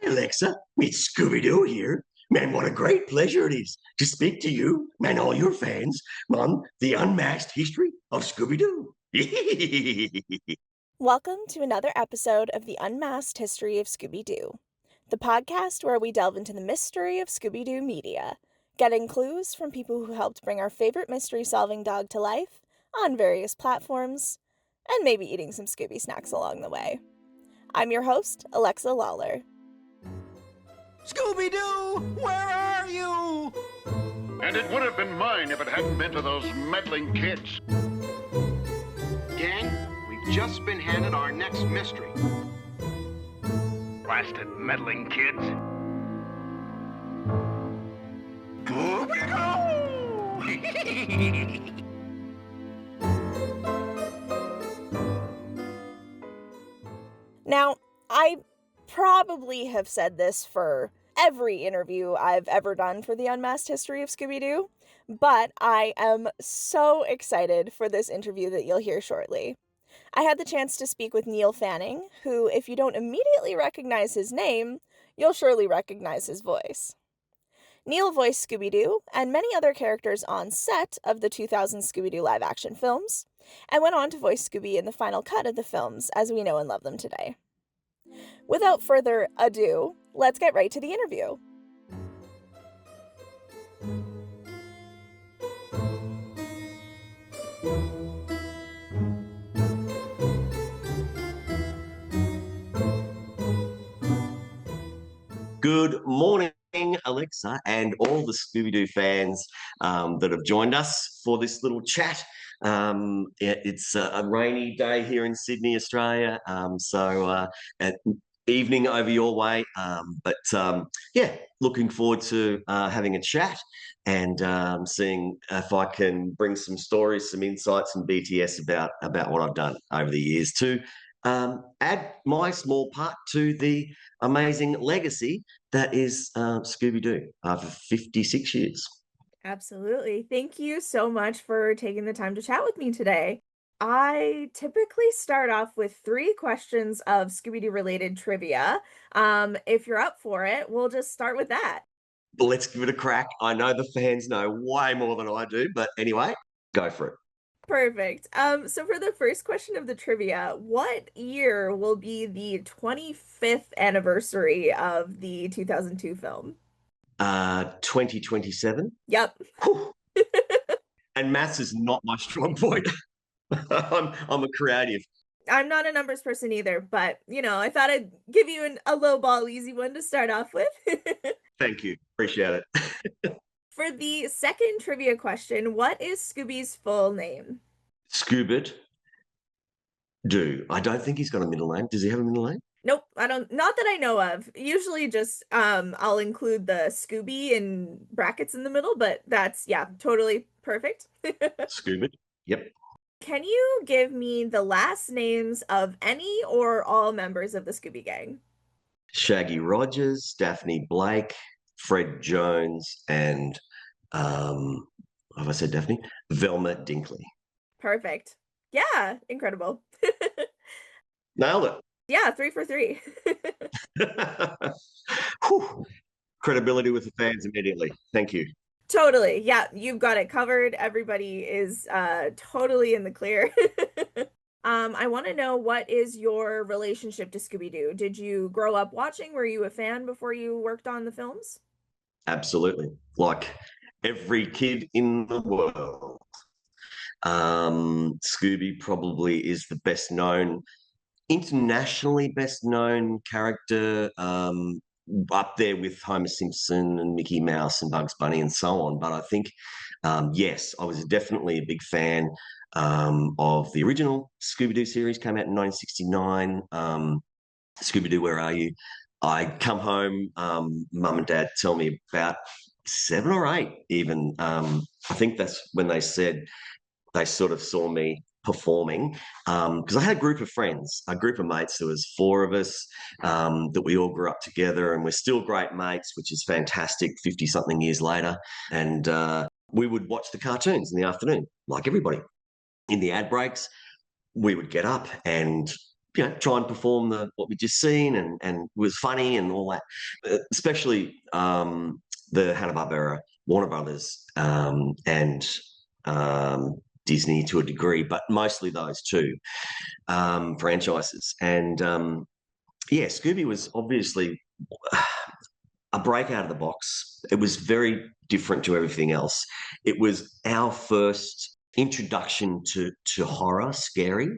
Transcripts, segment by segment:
Alexa, it's Scooby-Doo here. Man, what a great pleasure it is to speak to you and all your fans on the Unmasked History of Scooby-Doo. Welcome to another episode of the Unmasked History of Scooby-Doo, the podcast where we delve into the mystery of Scooby-Doo media, getting clues from people who helped bring our favorite mystery-solving dog to life on various platforms, and maybe eating some Scooby snacks along the way. I'm your host, Alexa Lawler. Scooby-Doo, where are you? And it would have been mine if it hadn't been for those meddling kids. Gang, we've just been handed our next mystery. Blasted meddling kids. Now, I probably have said this for every interview I've ever done for the Unmasked History of Scooby-Doo, but I am so excited for this interview that you'll hear shortly. I had the chance to speak with Neil Fanning, who, if you don't immediately recognize his name, you'll surely recognize his voice. Neil voiced Scooby-Doo and many other characters on set of the 2000 Scooby-Doo live-action films, and went on to voice Scooby in the final cut of the films as we know and love them today. Without further ado, let's get right to the interview. Good morning, Alexa, and all the Scooby-Doo fans that have joined us for this little chat. It's a rainy day here in Sydney, Australia, so evening over your way. Yeah, looking forward to having a chat and seeing if I can bring some stories, some insights, and BTS about what I've done over the years to add my small part to the amazing legacy that is Scooby-Doo for 56 years. Absolutely. Thank you so much for taking the time to chat with me today. I typically start off with 3 questions of Scooby-Doo related trivia. If you're up for it, we'll just start with that. Let's give it a crack. I know the fans know way more than I do, but anyway, go for it. Perfect. So for the first question of the trivia, what year will be the 25th anniversary of the 2002 film? 2027. Yep. And maths is not my strong point. I'm a creative. I'm not a numbers person either, but I thought I'd give you a low ball easy one to start off with. Thank you. Appreciate it. For the second trivia question, what is Scooby's full name? Scooby-Doo. I don't think he's got a middle name. Does he have a middle name? Nope, I don't. Not that I know of. Usually just I'll include the Scooby in brackets in the middle, but that's totally perfect. Scooby. Yep. Can you give me the last names of any or all members of the Scooby Gang? Shaggy Rogers, Daphne Blake, Fred Jones, and have I said Daphne? Velma Dinkley. Perfect. Yeah, incredible. Nailed it. Yeah, 3 for 3. Whew. Credibility with the fans immediately. Thank you. Totally. Yeah, you've got it covered. Everybody is totally in the clear. I want to know, what is your relationship to Scooby-Doo? Did you grow up watching? Were you a fan before you worked on the films? Absolutely. Like every kid in the world. Scooby probably is the best known, internationally best known character, up there with Homer Simpson and Mickey Mouse and Bugs Bunny and so on. But I think, yes, I was definitely a big fan of the original Scooby-Doo series. Came out in 1969. Scooby-Doo, Where Are You? I'd come home, mum and dad tell me about 7 or 8 even. I think that's when they said they sort of saw me performing, because I had a group of friends, a group of mates. There was 4 of us that we all grew up together, and we're still great mates, which is fantastic 50-something years later. And we would watch the cartoons in the afternoon, like everybody. In the ad breaks, we would get up and try and perform what we just seen, and was funny and all that. Especially the Hanna-Barbera, Warner Brothers, and Disney to a degree, but mostly those two franchises. And Scooby was obviously a break out of the box. It was very different to everything else. It was our first introduction to horror, scary,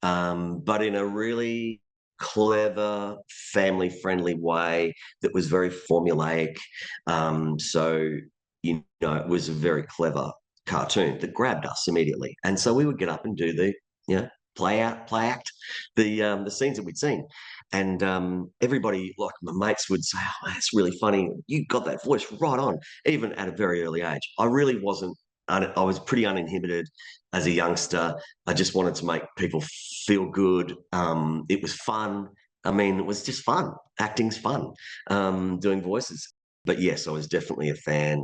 but in a really clever, family-friendly way that was very formulaic. So, it was a very clever cartoon that grabbed us immediately. And so we would get up and do the, play act, the scenes that we'd seen. And everybody, like my mates, would say, "Oh, that's really funny. You got that voice right on," even at a very early age. I really wasn't. I was pretty uninhibited as a youngster. I just wanted to make people feel good. It was fun. I mean, it was just fun. Acting's fun. Doing voices. But yes, I was definitely a fan,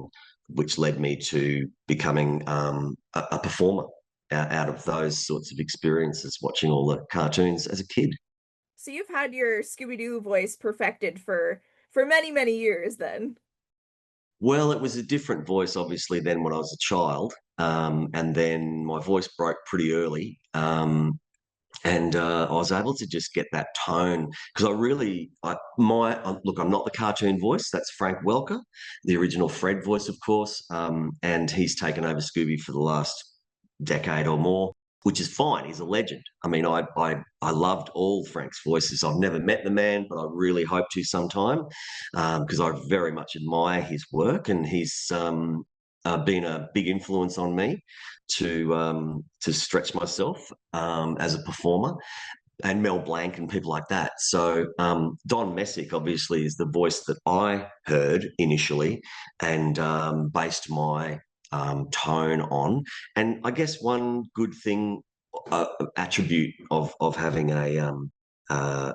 which led me to becoming a performer out of those sorts of experiences, watching all the cartoons as a kid. So you've had your Scooby-Doo voice perfected for many, many years then. Well, it was a different voice, obviously, than when I was a child. And then my voice broke pretty early. And I was able to just get that tone because look, I'm not the cartoon voice. That's Frank Welker, the original Fred voice, of course. And he's taken over Scooby for the last decade or more, which is fine. He's a legend. I mean, I loved all Frank's voices. I've never met the man, but I really hope to sometime because I very much admire his work, and he's been a big influence on me to stretch myself as a performer, and Mel Blanc and people like that. So Don Messick obviously is the voice that I heard initially and based my tone on. And I guess one good thing, attribute of having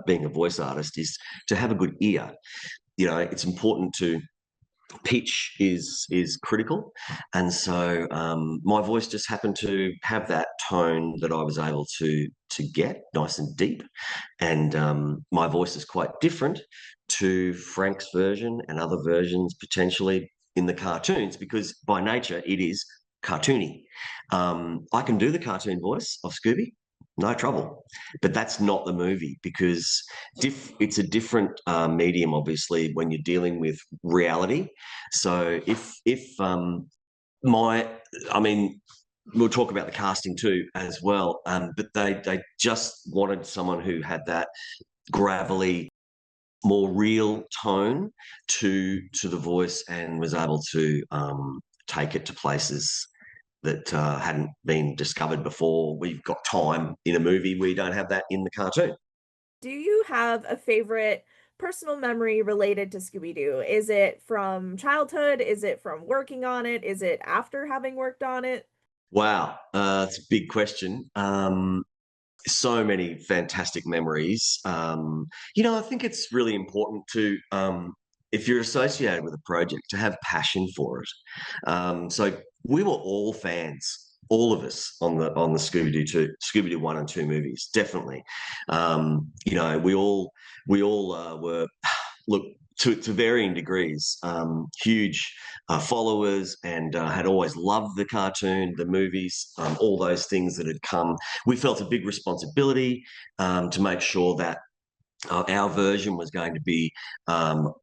being a voice artist is to have a good ear. It's important to pitch is critical, and so my voice just happened to have that tone that I was able to get nice and deep, and my voice is quite different to Frank's version and other versions potentially in the cartoons because by nature it is cartoony. I can do the cartoon voice of Scooby, no trouble, but that's not the movie because it's a different medium, obviously, when you're dealing with reality. So I mean, we'll talk about the casting too as well, but they just wanted someone who had that gravelly, more real tone to the voice and was able to take it to places that hadn't been discovered before. We've got time in a movie. We don't have that in the cartoon. Do you have a favorite personal memory related to Scooby-Doo? Is it from childhood? Is it from working on it? Is it after having worked on it? Wow, it's a big question. So many fantastic memories. I think it's really important to, if you're associated with a project, to have passion for it. So we were all fans, all of us on the Scooby-Doo 1 and 2 movies, definitely. We all were, look, to varying degrees, huge followers, and had always loved the cartoon, the movies, all those things that had come. We felt a big responsibility to make sure that our version was going to be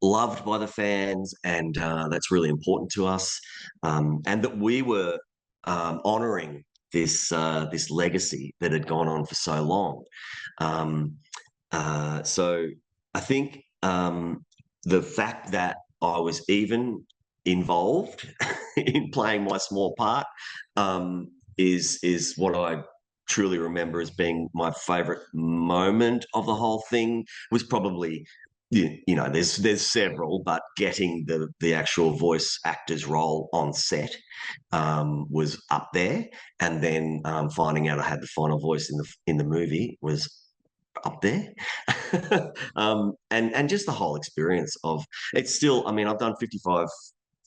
loved by the fans, and that's really important to us, and that we were honouring this legacy that had gone on for so long. So I think the fact that I was even involved in playing my small part is what I truly remember as being my favourite moment of the whole thing. Was probably, there's several, but getting the actual voice actor's role on set was up there, and then finding out I had the final voice in the movie was up there. And just the whole experience of it's still, I mean, I've done 55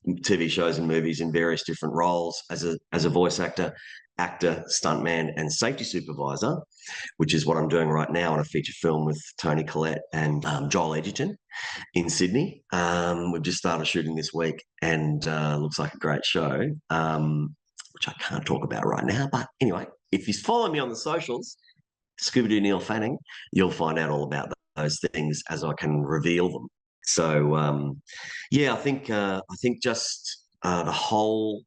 TV shows and movies in various different roles as a voice actor, stuntman, and safety supervisor, which is what I'm doing right now on a feature film with Tony Collette and Joel Edgerton in Sydney. We've just started shooting this week, and looks like a great show, which I can't talk about right now. But anyway, if you follow me on the socials, Scooby-Doo Neil Fanning, you'll find out all about those things as I can reveal them. So yeah, I think just the whole,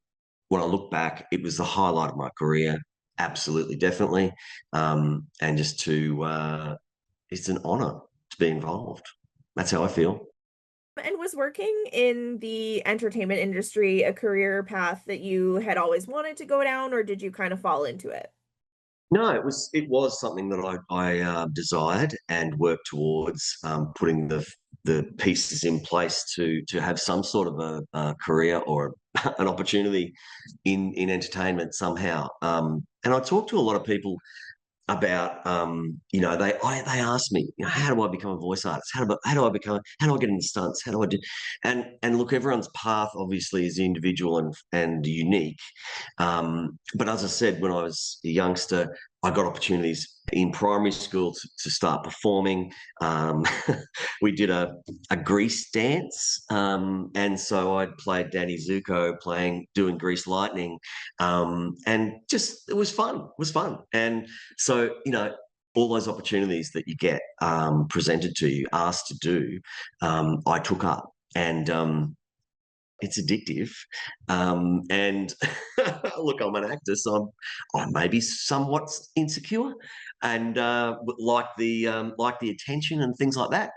when I look back, it was the highlight of my career. Absolutely, definitely. And just it's an honor to be involved. That's how I feel. And was working in the entertainment industry a career path that you had always wanted to go down, or did you kind of fall into it? No, it was something that I desired and worked towards, putting the pieces in place to have some sort of a career or an opportunity in entertainment somehow. And I talked to a lot of people about, they ask me, how do I become a voice artist? How do I get into stunts? How do I do? And look, everyone's path obviously is individual and unique. But as I said, when I was a youngster, I got opportunities in primary school to start performing. We did a grease dance, and so I played Danny Zuko, doing Grease Lightning, and just it was fun. It was fun, and so all those opportunities that you get presented to you, asked to do, I took up, and it's addictive. And look, I'm an actor, so I may be somewhat insecure and like the attention and things like that.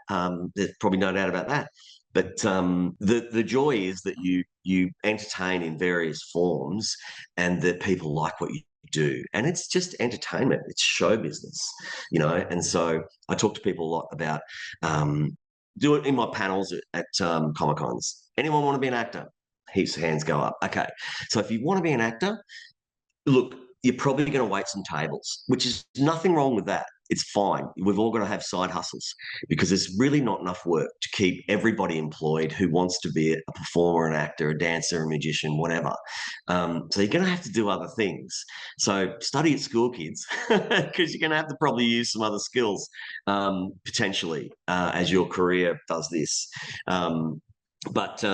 There's probably no doubt about that. But the joy is that you entertain in various forms, and that people like what you do, and it's just entertainment. It's show business, And so I talk to people a lot about. Do it in my panels at Comic Cons. Anyone want to be an actor? Heaps of hands go up. Okay. So if you want to be an actor, look, you're probably going to wait some tables, which is nothing wrong with that. It's fine. We've all got to have side hustles, because there's really not enough work to keep everybody employed who wants to be a performer, an actor, a dancer, a magician, whatever. So you're going to have to do other things. So study at school, kids, because you're going to have to probably use some other skills potentially as your career does this. But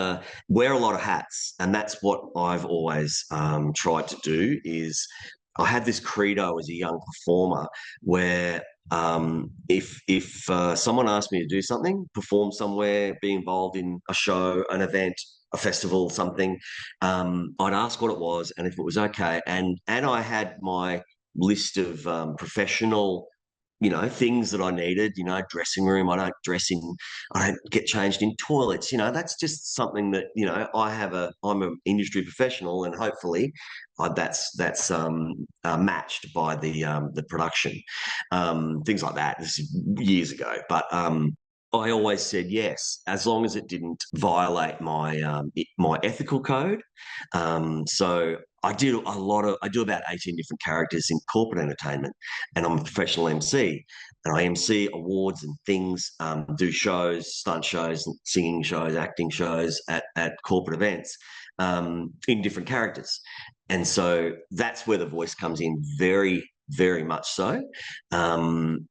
wear a lot of hats, and that's what I've always tried to do. Is I had this credo as a young performer where if someone asked me to do something, perform somewhere, be involved in a show, an event, a festival, something, I'd ask what it was, and if it was okay, and I had my list of professional things that I needed, dressing room. I don't get changed in toilets. That's just something that, I'm an industry professional, and hopefully that's matched by the production. Things like that. This is years ago. But I always said yes, as long as it didn't violate my ethical code. So I do about 18 different characters in corporate entertainment, and I'm a professional MC, and I MC awards and things, do shows, stunt shows, singing shows, acting shows at corporate events, in different characters. And so that's where the voice comes in very, very much so. And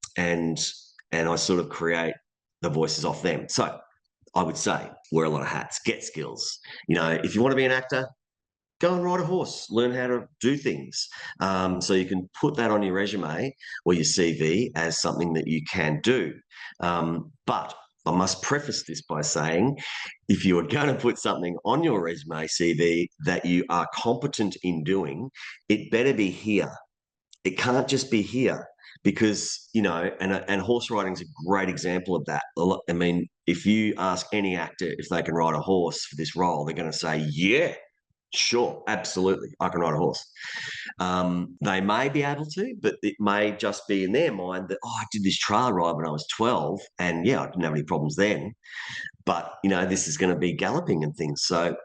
I sort of create the voices off them. So I would say wear a lot of hats, get skills. If you want to be an actor, go and ride a horse, learn how to do things. So you can put that on your resume or your CV as something that you can do. But I must preface this by saying, if you are going to put something on your resume, CV, that you are competent in doing, it better be here. It can't just be here, because, and horse riding is a great example of that. I mean, if you ask any actor if they can ride a horse for this role, they're going to say, yeah, sure, absolutely, I can ride a horse. They may be able to, but it may just be in their mind that, I did this trial ride when I was 12, and yeah, I didn't have any problems then. But, this is going to be galloping and things. So,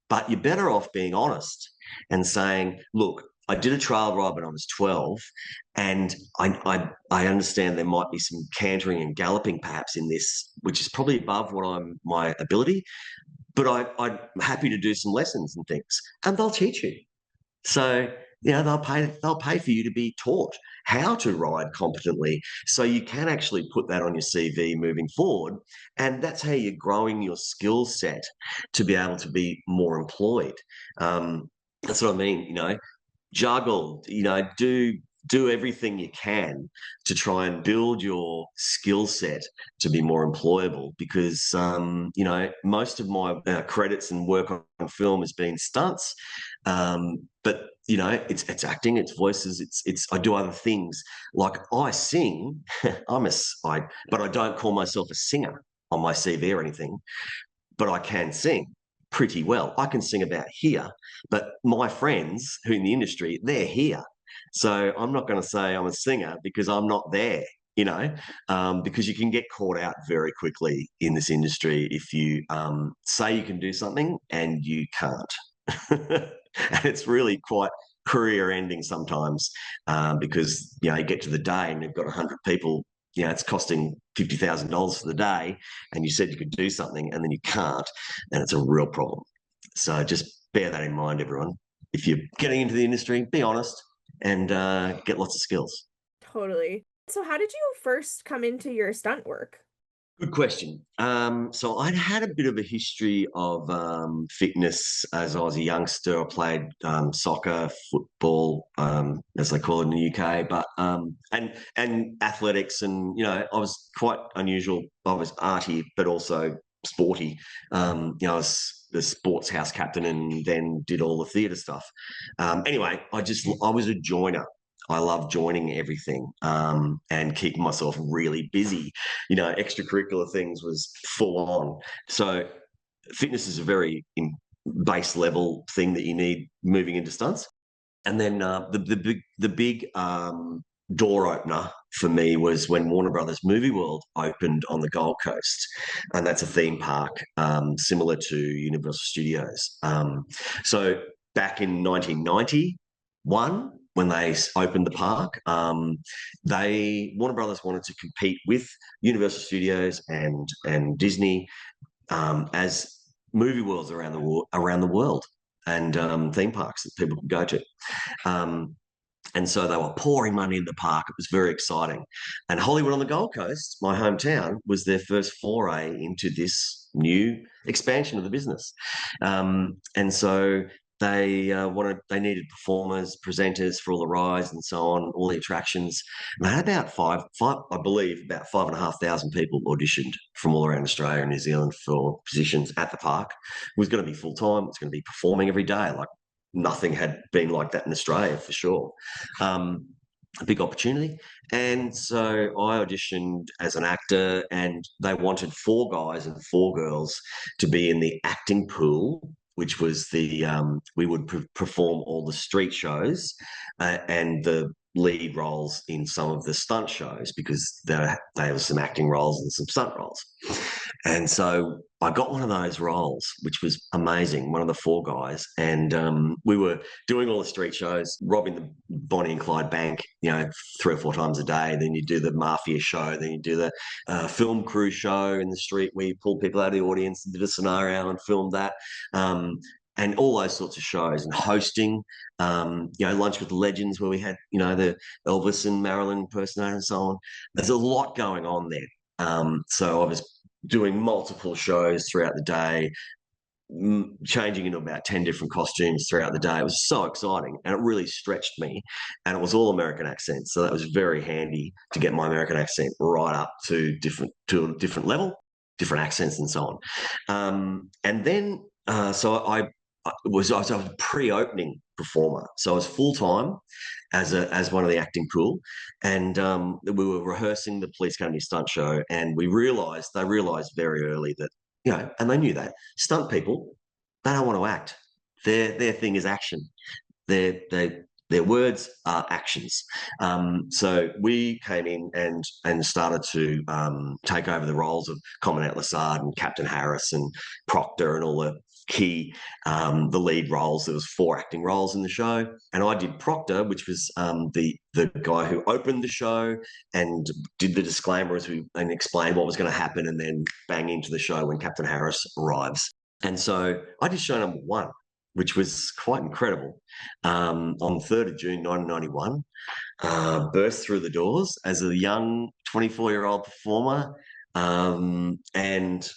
but you're better off being honest and saying, look, I did a trial ride when I was 12, and I understand there might be some cantering and galloping perhaps in this, which is probably above my ability. but I'm happy to do some lessons and things, and they'll teach you. So, they'll pay for you to be taught how to ride competently. So you can actually put that on your CV moving forward. And that's how you're growing your skill set to be able to be more employed. That's what I mean, juggle, do everything you can to try and build your skill set to be more employable, because most of my credits and work on film has been stunts, but it's acting, it's voices, it's I do other things, like I sing. But I don't call myself a singer on my CV or anything, but I can sing pretty well. I can sing about here, but my friends who in the industry, they're here. So I'm not going to say I'm a singer because I'm not there, because you can get caught out very quickly in this industry if you say you can do something and you can't. And it's really quite career ending sometimes, because, you get to the day and you've got 100 people, it's costing $50,000 for the day, and you said you could do something and then you can't, and it's a real problem. So just bear that in mind, everyone. If you're getting into the industry, be honest and get lots of skills. Totally. So how did you first come into your stunt work? Good question. So I'd had a bit of a history of fitness as I was a youngster. I played soccer, football, as they call it in the UK, but and athletics, and I was quite unusual. I was arty, but also sporty. I was the sports house captain, and then did all the theatre stuff. Anyway, I was a joiner. I love joining everything, and keeping myself really busy. Extracurricular things was full on. So fitness is a very base level thing that you need moving into stunts. And then the big door opener for me was when Warner Brothers Movie World opened on the Gold Coast, and that's a theme park similar to Universal Studios. So back in 1991, when they opened the park, Warner Brothers wanted to compete with Universal Studios and Disney as movie worlds around the world, and theme parks that people could go to. And so they were pouring money in the park. It was very exciting. And Hollywood on the Gold Coast, my hometown, was their first foray into this new expansion of the business. And so they needed performers, presenters for all the rides and so on, all the attractions. And they had about I believe, about 5,500 people auditioned from all around Australia and New Zealand for positions at the park. It was going to be full time. It was going to be performing every day. Like, nothing had been like that in Australia, for sure. A big opportunity. And so I auditioned as an actor, and they wanted 4 guys and 4 girls to be in the acting pool, which was we would perform all the street shows and the lead roles in some of the stunt shows, because there were some acting roles and some stunt roles. And so I got one of those roles, which was amazing, one of the 4 guys. And we were doing all the street shows, robbing the Bonnie and Clyde Bank, 3 or 4 times a day. Then you do the mafia show. Then you do the film crew show in the street, where you pull people out of the audience and did a scenario and filmed that. And all those sorts of shows, and hosting, Lunch with Legends, where we had, the Elvis and Marilyn impersonator and so on. There's a lot going on there. So I was doing multiple shows throughout the day, changing into about 10 different costumes throughout the day. It was so exciting, and it really stretched me, and it was all American accents. So that was very handy to get my American accent right up to a different level, different accents and so on. And then, so I was a pre-opening performer. So I was full-time as one of the acting pool, and we were rehearsing the Police Academy stunt show, and they realised very early that, and they knew that stunt people, they don't want to act. Their thing is action. Their words are actions. So we came in and started to take over the roles of Commandant Lassard and Captain Harris and Proctor and all the key, the lead roles. There was 4 acting roles in the show, and I did Proctor, which was the guy who opened the show and did the disclaimer and explained what was going to happen, and then bang into the show when Captain Harris arrives. And so I did show number one, which was quite incredible. On the 3rd of June, 1991, burst through the doors as a young 24-year-old performer. And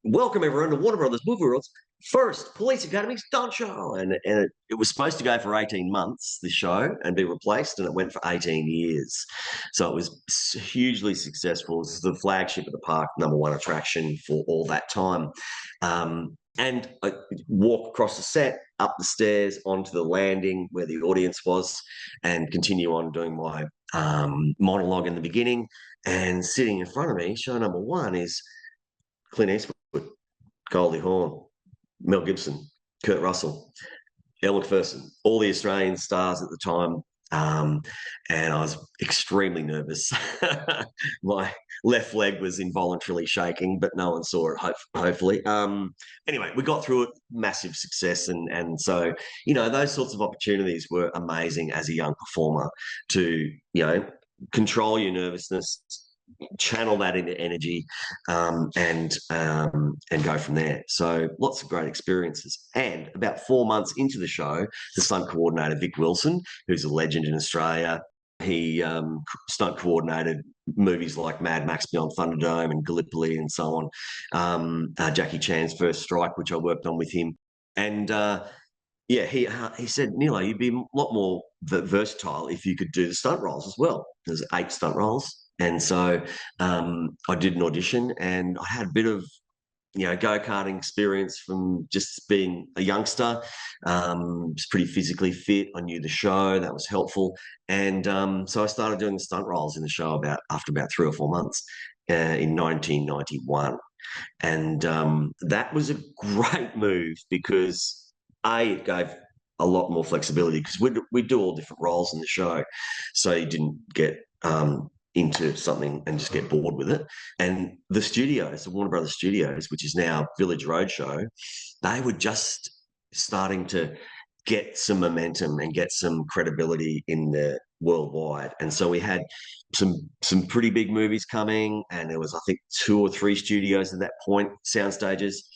welcome everyone to Warner Brothers Movie World's first Police Academy stunt show. And it was supposed to go for 18 months, the show, and be replaced, and it went for 18 years. So it was hugely successful. It was the flagship of the park, #1 attraction for all that time. And I walk across the set, up the stairs, onto the landing where the audience was, and continue on doing my monologue in the beginning. And sitting in front of me, show number one is Clint Eastwood, Goldie Hawn, Mel Gibson, Kurt Russell, Elle Macpherson, all the Australian stars at the time. And I was extremely nervous. My left leg was involuntarily shaking, but no one saw it, hopefully. Anyway, we got through it, massive success. And so, those sorts of opportunities were amazing as a young performer to, control your nervousness, channel that into energy, and go from there. So lots of great experiences. And about 4 months into the show, the stunt coordinator, Vic Wilson, who's a legend in Australia, he stunt coordinated movies like Mad Max Beyond Thunderdome and Gallipoli and so on. Jackie Chan's First Strike, which I worked on with him. And he said, Nilo, you'd be a lot more versatile if you could do the stunt roles as well. There's 8 stunt roles. And so I did an audition, and I had a bit of, go-karting experience from just being a youngster. Was pretty physically fit. I knew the show. That was helpful. And so I started doing the stunt roles in the show after about 3 or 4 months in 1991. And that was a great move because, it gave a lot more flexibility because we'd do all different roles in the show. So you didn't get into something and just get bored with it. And the studios, the Warner Brothers Studios, which is now Village Roadshow, they were just starting to get some momentum and get some credibility in the worldwide. And so we had some pretty big movies coming, and there was, I think, 2 or 3 studios at that point, sound stages,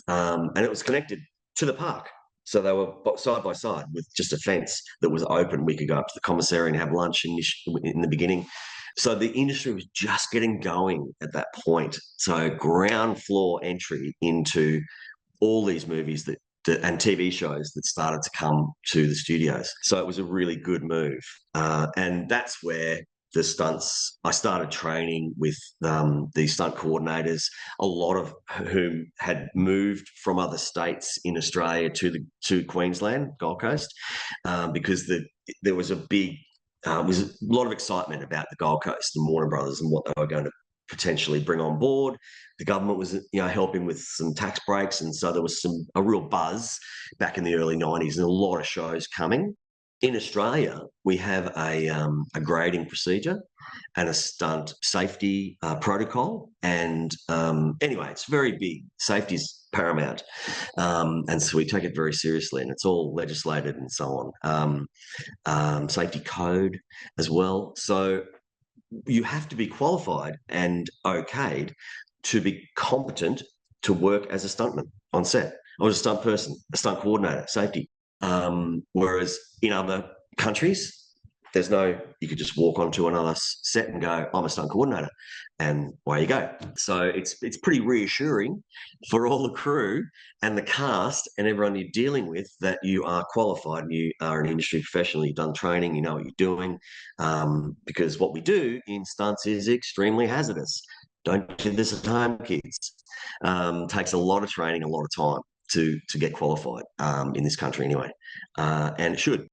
and it was connected to the park. So they were side by side with just a fence that was open. We could go up to the commissary and have lunch in the beginning. So the industry was just getting going at that point. So ground floor entry into all these movies and TV shows that started to come to the studios. So it was a really good move. And that's where the stunts, I started training with the stunt coordinators, a lot of whom had moved from other states in Australia to Queensland, Gold Coast, because there was a lot of excitement about the Gold Coast and Warner Brothers and what they were going to potentially bring on board. The government was, helping with some tax breaks, and so there was a real buzz back in the early 90s, and a lot of shows coming. In Australia, we have a grading procedure and a stunt safety protocol. And anyway, it's very big. Safety is paramount. And so we take it very seriously, and it's all legislated and so on. Safety code as well. So you have to be qualified and okayed to be competent to work as a stuntman on set. I was a stunt person, a stunt coordinator, safety. Whereas in other countries, you could just walk onto another set and go, I'm a stunt coordinator, and away you go. So it's pretty reassuring for all the crew and the cast and everyone you're dealing with that you are qualified and you are an industry professional, you've done training, you know what you're doing, because what we do in stunts is extremely hazardous. Don't do this at home, kids. Takes a lot of training, a lot of time to get qualified in this country anyway, and it should.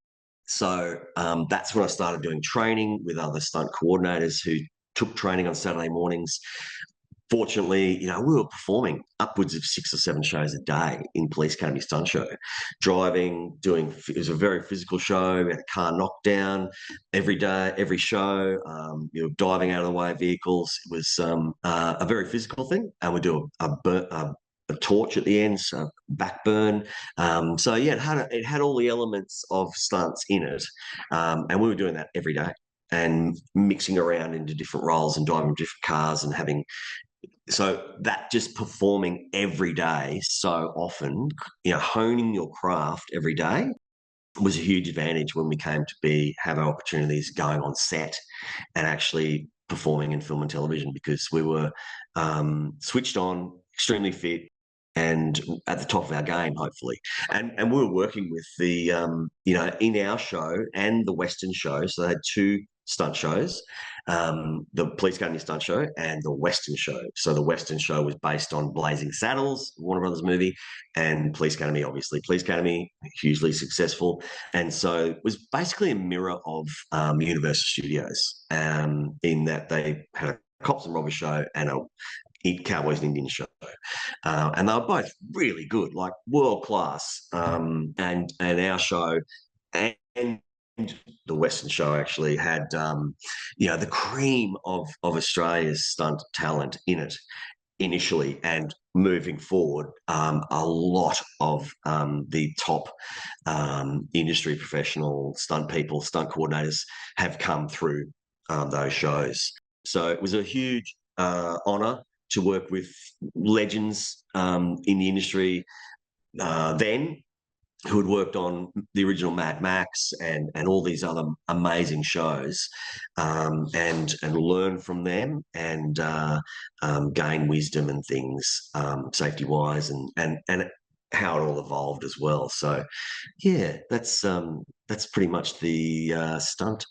So that's when I started doing training with other stunt coordinators who took training on Saturday mornings. Fortunately, we were performing upwards of 6 or 7 shows a day in Police Academy Stunt Show, driving, it was a very physical show. We had a car knockdown every day, every show, diving out of the way of vehicles. It was a very physical thing, and we do a torch at the end, so back burn. So yeah, it had all the elements of stunts in it, and we were doing that every day and mixing around into different roles and driving different cars and having So that just performing every day so often, honing your craft every day was a huge advantage when we came to have our opportunities going on set and actually performing in film and television, because we were switched on, extremely fit, and at the top of our game, hopefully. And we were working with in our show and the Western show. So they had two stunt shows, the Police Academy stunt show and the Western show. So the Western show was based on Blazing Saddles, Warner Brothers movie, and Police Academy, obviously. Police Academy, hugely successful. And so it was basically a mirror of Universal Studios, in that they had a cops and robbers show and a Cowboys and Indians show. And they were both really good, like world class. And our show and the Western show actually had, the cream of Australia's stunt talent in it initially, and moving forward, a lot of the top industry professional stunt people, stunt coordinators have come through those shows. So it was a huge honour to work with legends in the industry then, who had worked on the original Mad Max and all these other amazing shows, and learn from them and gain wisdom and things, safety wise, and how it all evolved as well. So yeah, that's pretty much the stunt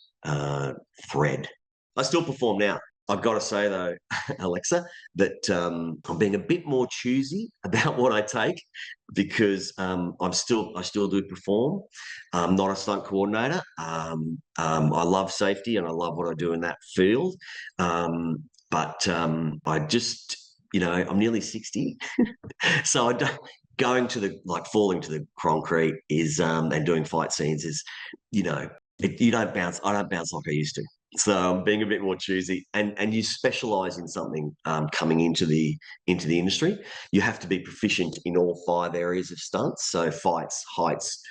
thread. I still perform now. I've got to say though, Alexa, that I'm being a bit more choosy about what I take, because I still do perform. I'm not a stunt coordinator. I love safety and I love what I do in that field. But I just, I'm nearly 60, so I don't. Falling to the concrete is and doing fight scenes is, you don't bounce. I don't bounce like I used to. So I'm being a bit more choosy, and you specialise in something coming into the industry. You have to be proficient in all 5 areas of stunts. So fights, heights,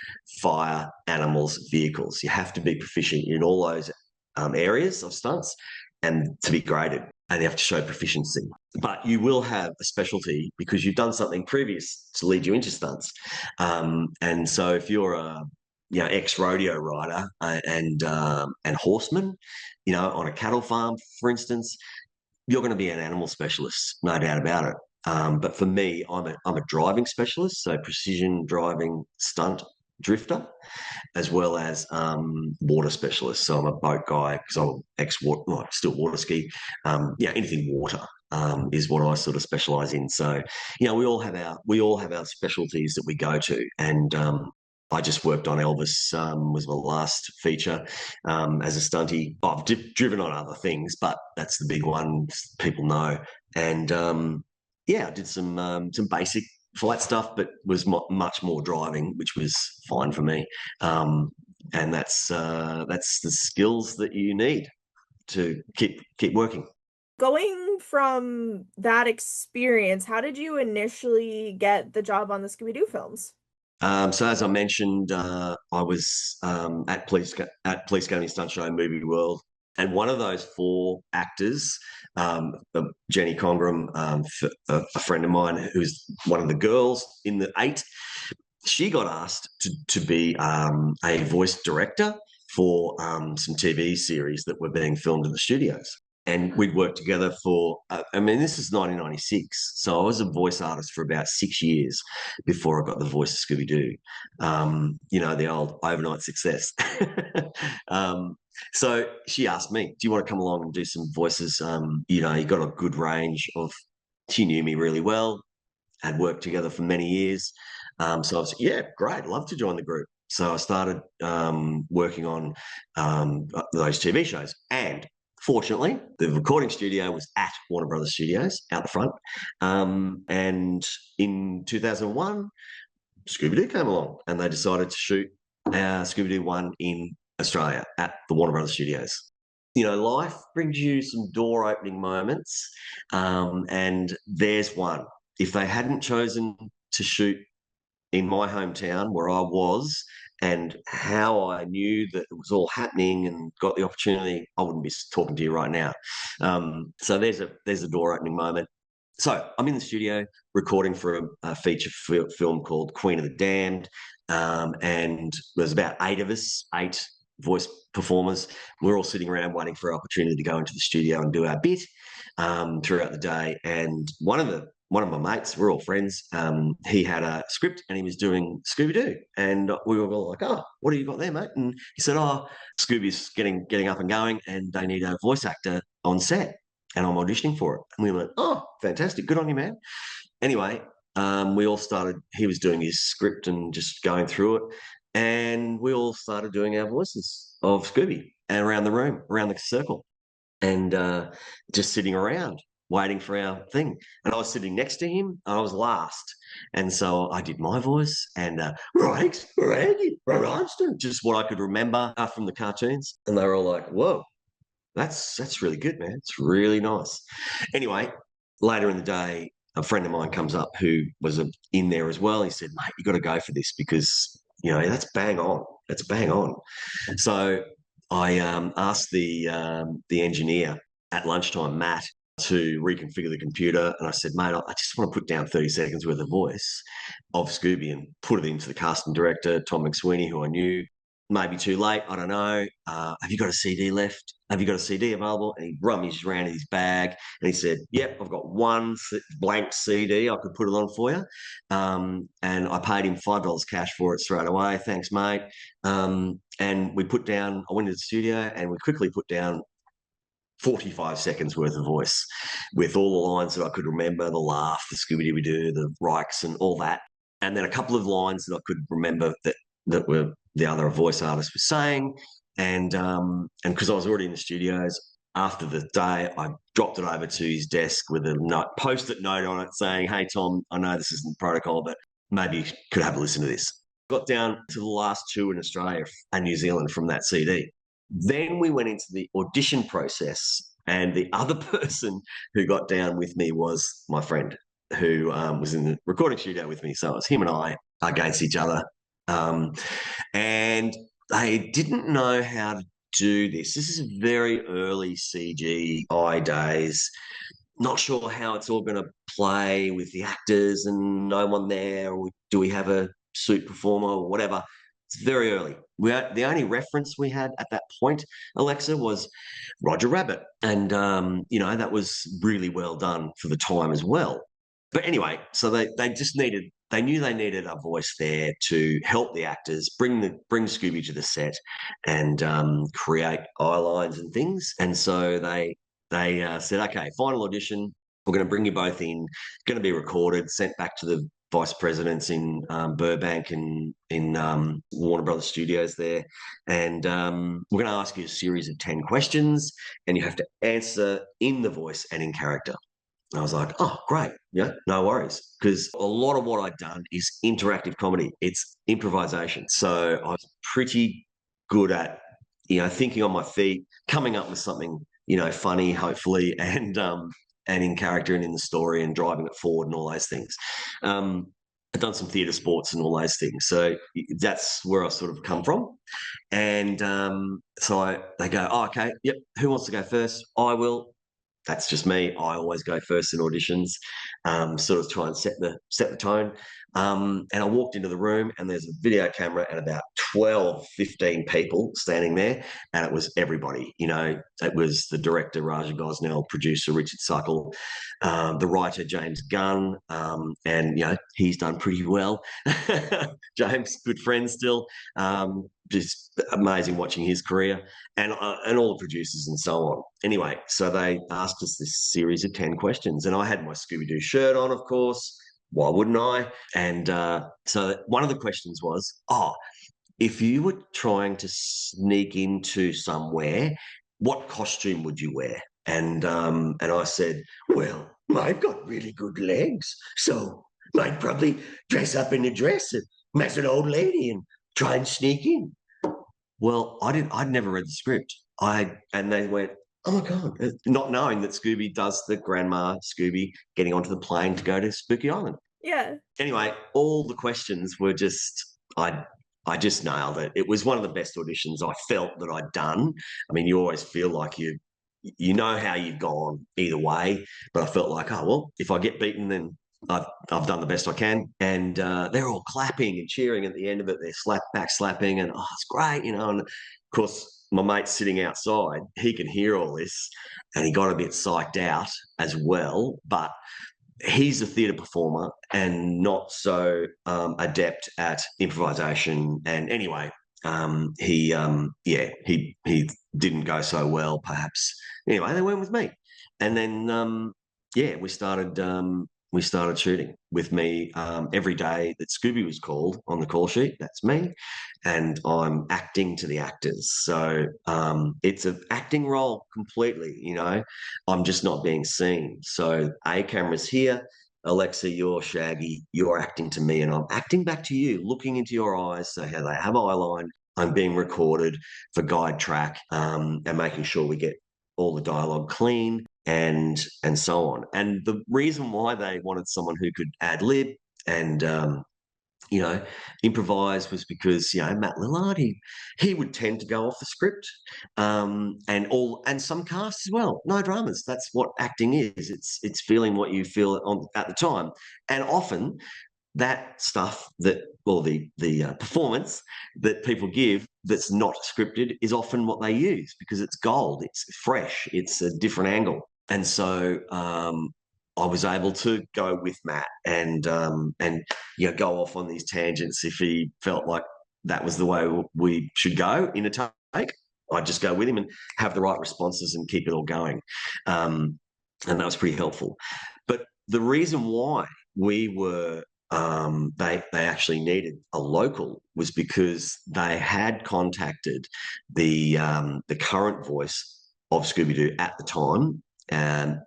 fire, animals, vehicles. You have to be proficient in all those areas of stunts, and to be graded, and you have to show proficiency. But you will have a specialty because you've done something previous to lead you into stunts. And so if you're a ex-rodeo rider and horseman, on a cattle farm, for instance, you're going to be an animal specialist, no doubt about it. But for me, I'm a driving specialist, so precision driving stunt drifter, as well as water specialist. So I'm a boat guy because I'm still water ski. Anything water is what I sort of specialise in. So, we all have our specialties that we go to, and I just worked on Elvis, was my last feature as a stuntie. I've driven on other things, but that's the big one people know. And I did some basic flight stuff, but was much more driving, which was fine for me. And that's the skills that you need to keep working. Going from that experience, how did you initially get the job on the Scooby-Doo films? So as I mentioned, I was at Police Academy Stunt Show Movie World, and one of those 4 actors, Jenny Congram, a friend of mine who's one of the girls in the 8, she got asked to be a voice director for some TV series that were being filmed in the studios. And we'd worked together for, this is 1996. So I was a voice artist for about 6 years before I got the voice of Scooby-Doo. The old overnight success. So she asked me, do you want to come along and do some voices? You got a good range of, she knew me really well, had worked together for many years. So I was, yeah, great, love to join the group. So I started working on those TV shows. And fortunately, the recording studio was at Warner Brothers Studios out the front. And in 2001, Scooby-Doo came along and they decided to shoot Scooby-Doo 1 in Australia at the Warner Brothers Studios. Life brings you some door-opening moments, and there's one. If they hadn't chosen to shoot in my hometown where I was, and how I knew that it was all happening and got the opportunity, I wouldn't be talking to you right now. So there's a door opening moment. So I'm in the studio recording for a feature film called Queen of the Damned, and there's about 8 of us, 8 voice performers. We're all sitting around waiting for an opportunity to go into the studio and do our bit throughout the day. And one of my mates, we're all friends, he had a script and he was doing Scooby-Doo. And we were all like, oh, what do you got there, mate? And he said, oh, Scooby's getting up and going and they need a voice actor on set. And I'm auditioning for it. And we went, oh, fantastic. Good on you, man. Anyway, we all started, he was doing his script and just going through it. And we all started doing our voices of Scooby and around the room, around the circle, and just sitting around waiting for our thing. And I was sitting next to him. I was last. And so I did my voice and Rikes, Randy, Ronston, just what I could remember from the cartoons. And they were all like, whoa, that's really good, man. It's really nice. Anyway, later in the day, a friend of mine comes up who was in there as well. He said, mate, you got to go for this because, that's bang on. That's bang on. So I asked the engineer at lunchtime, Matt, to reconfigure the computer. And I said, mate, I just want to put down 30 seconds worth of voice of Scooby and put it into the casting director, Tom McSweeney, who I knew. Maybe too late, I don't know. Have you got a CD left? Have you got a CD available? And he rummaged around in his bag and he said, yep, I've got one blank CD. I could put it on for you. And I paid him $5 cash for it straight away. Thanks, mate. And I went into the studio and we quickly put down 45 seconds worth of voice with all the lines that I could remember, the laugh, the Scooby-Doo, the Rikes and all that. And then a couple of lines that I could remember that were the other voice artist was saying. And because I was already in the studios, after the day, I dropped it over to his desk with a post-it note on it saying, hey, Tom, I know this isn't protocol, but maybe you could have a listen to this. Got down to the last 2 in Australia and New Zealand from that CD. Then we went into the audition process, and the other person who got down with me was my friend who was in the recording studio with me. So it was him and I against each other. And they didn't know how to do this. This is very early CGI days. Not sure how it's all going to play with the actors and no one there. Or do we have a suit performer or whatever? It's very early. The only reference we had at that point, Alexa, was Roger Rabbit. And, that was really well done for the time as well. But anyway, so they knew they needed a voice there to help the actors, bring Scooby to the set and create eye lines and things. And so they said, okay, final audition. We're going to bring you both in. It's going to be recorded, sent back to the vice presidents in Burbank and in Warner Brothers Studios there. And we're going to ask you a series of 10 questions and you have to answer in the voice and in character. And I was like, oh, great. Yeah, no worries. Because a lot of what I'd done is interactive comedy. It's improvisation. So I was pretty good at, thinking on my feet, coming up with something, funny, hopefully, and in character and in the story and driving it forward and all those things. I've done some theatre sports and all those things. So that's where I sort of come from. And so they go, oh, okay, yep, who wants to go first? I will. That's just me. I always go first in auditions, sort of try and set the tone. And I walked into the room and there's a video camera and about 12, 15 people standing there. And it was everybody, it was the director, Raja Gosnell, producer, Richard Suckle, the writer, James Gunn. And, he's done pretty well. James, good friend still. Just amazing watching his career and all the producers and so on. Anyway, so they asked us this series of 10 questions and I had my Scooby-Doo shirt on, of course. Why wouldn't I? And so one of the questions was, if you were trying to sneak into somewhere, what costume would you wear? And I said, well, I've got really good legs, so I'd probably dress up in a dress and as an old lady and try and sneak in. Well, I'd never read the script. And they went, oh my God, not knowing that Scooby does the Grandma Scooby getting onto the plane to go to Spooky Island. Yeah. Anyway, all the questions were just, I just nailed it. It was one of the best auditions I felt that I'd done. I mean, you always feel like you know how you've gone either way. But I felt like, oh, well, if I get beaten, then I've done the best I can. And they're all clapping and cheering at the end of it. They're back slapping, and oh, it's great, you know. And of course, my mate's sitting outside. He can hear all this, and he got a bit psyched out as well. But he's a theatre performer and not so adept at improvisation. And anyway, he didn't go so well, perhaps. Anyway, they went with me, and then we started shooting with me every day that Scooby was called on the call sheet. That's me, and I'm acting to the actors. So it's an acting role completely. You know, I'm just not being seen. So a camera's here. Alexa, you're Shaggy, you're acting to me, and I'm acting back to you, looking into your eyes. So how they have eye line. I'm being recorded for guide track, and making sure we get all the dialogue clean and so on. And the reason why they wanted someone who could ad lib and you know, improvise was because, you know, Matt Lillard, he would tend to go off the script, and some casts as well. No dramas. That's what acting is. It's feeling what you feel at the time, and often that stuff the performance that people give that's not scripted is often what they use because it's gold. It's fresh. It's a different angle, and so I was able to go with Matt and go off on these tangents if he felt like that was the way we should go in a take. I'd just go with him and have the right responses and keep it all going, and that was pretty helpful. But the reason why we were they actually needed a local was because they had contacted the current voice of Scooby-Doo at the time,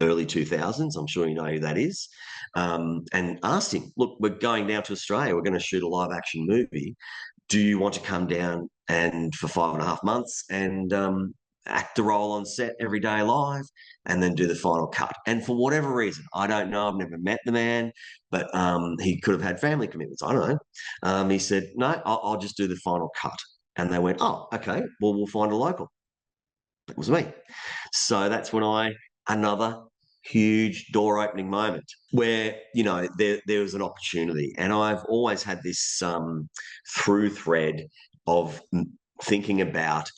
early 2000s. I'm sure you know who that is, and asked him, look, we're going down to Australia. We're going to shoot a live action movie. Do you want to come down and for 5.5 months and act the role on set every day live and then do the final cut? And for whatever reason, I don't know, I've never met the man, but he could have had family commitments. I don't know. He said, no, I'll just do the final cut. And they went, oh, okay, well, we'll find a local. It was me. So that's when another huge door opening moment where, you know, there was an opportunity. And I've always had this through thread of thinking about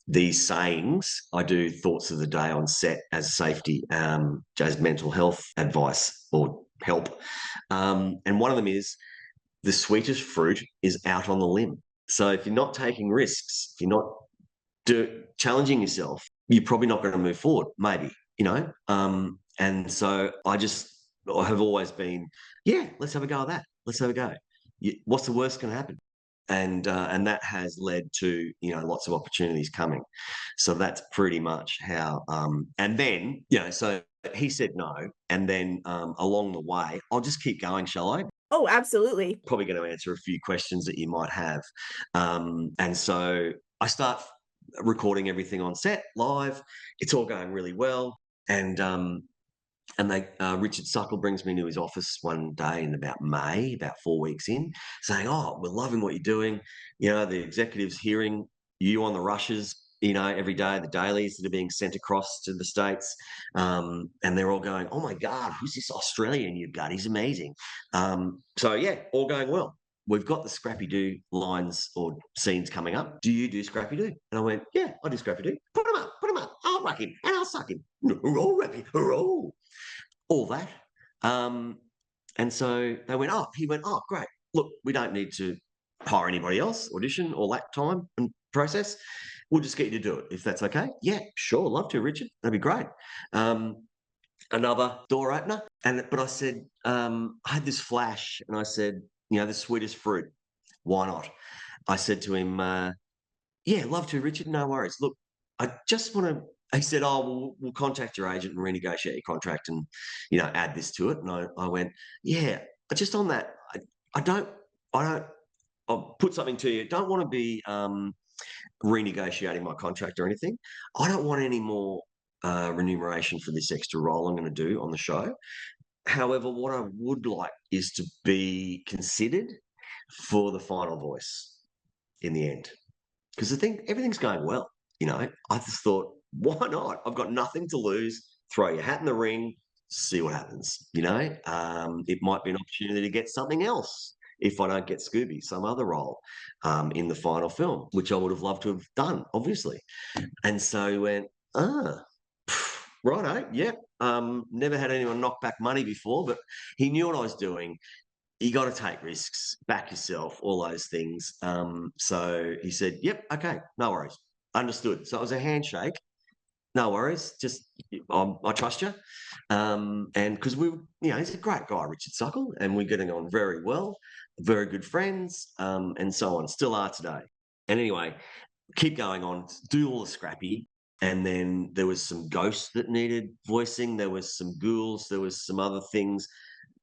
these sayings. I do thoughts of the day on set as safety, as mental health advice or help. And one of them is the sweetest fruit is out on the limb. So if you're not taking risks, if you're not challenging yourself, you're probably not going to move forward, maybe, you know. And so I have always been, yeah, let's have a go at that. Let's have a go. What's the worst going to happen? And that has led to, you know, lots of opportunities coming. So that's pretty much how. And then, you know, so he said no, and then along the way, I'll just keep going, shall I? Oh, absolutely. Probably going to answer a few questions that you might have. And so I start recording everything on set live. It's all going really well. And Richard Suckle brings me to his office one day in about May, about 4 weeks in, saying, oh, we're loving what you're doing. You know, the executives hearing you on the rushes, you know, every day, the dailies that are being sent across to the States. And they're all going, oh my God, who's this Australian you've got? He's amazing. So yeah, all going well. We've got the Scrappy-Doo lines or scenes coming up. Do you do Scrappy-Doo? And I went, yeah, I do Scrappy-Doo. Put him up. I'll rock him and I'll suck him. Hurrah, Rappy, hurrah. All that. And so they went, he went, oh, great. Look, we don't need to hire anybody else, audition, all that time and process. We'll just get you to do it, if that's okay. Yeah, sure, love to, Richard. That'd be great. Another door opener. But I said, I had this flash and I said, you know, the sweetest fruit. Why not? I said to him, yeah, love to, Richard. No worries. Look, I just want to. He said, oh, we'll contact your agent and renegotiate your contract and, you know, add this to it. And I went, yeah, but just on that, I'll put something to you. Don't want to be renegotiating my contract or anything. I don't want any more remuneration for this extra role I'm going to do on the show. However, what I would like is to be considered for the final voice in the end. Because I think everything's going well. You know, I just thought, Why not? I've got nothing to lose. Throw your hat in the ring, see what happens. It might be an opportunity to get something else if I don't get Scooby, some other role in the final film, which I would have loved to have done, obviously. And so he went, righto, yeah. Never had anyone knock back money before, but he knew what I was doing. You got to take risks, back yourself, all those things. So he said, yep, okay, no worries. Understood. So it was a handshake. No worries. Just, I trust you. And because he's a great guy, Richard Suckle, and we're getting on very well, very good friends, and so on. Still are today. And anyway, keep going on, do all the scrappy. And then there was some ghosts that needed voicing. There was some ghouls. There was some other things.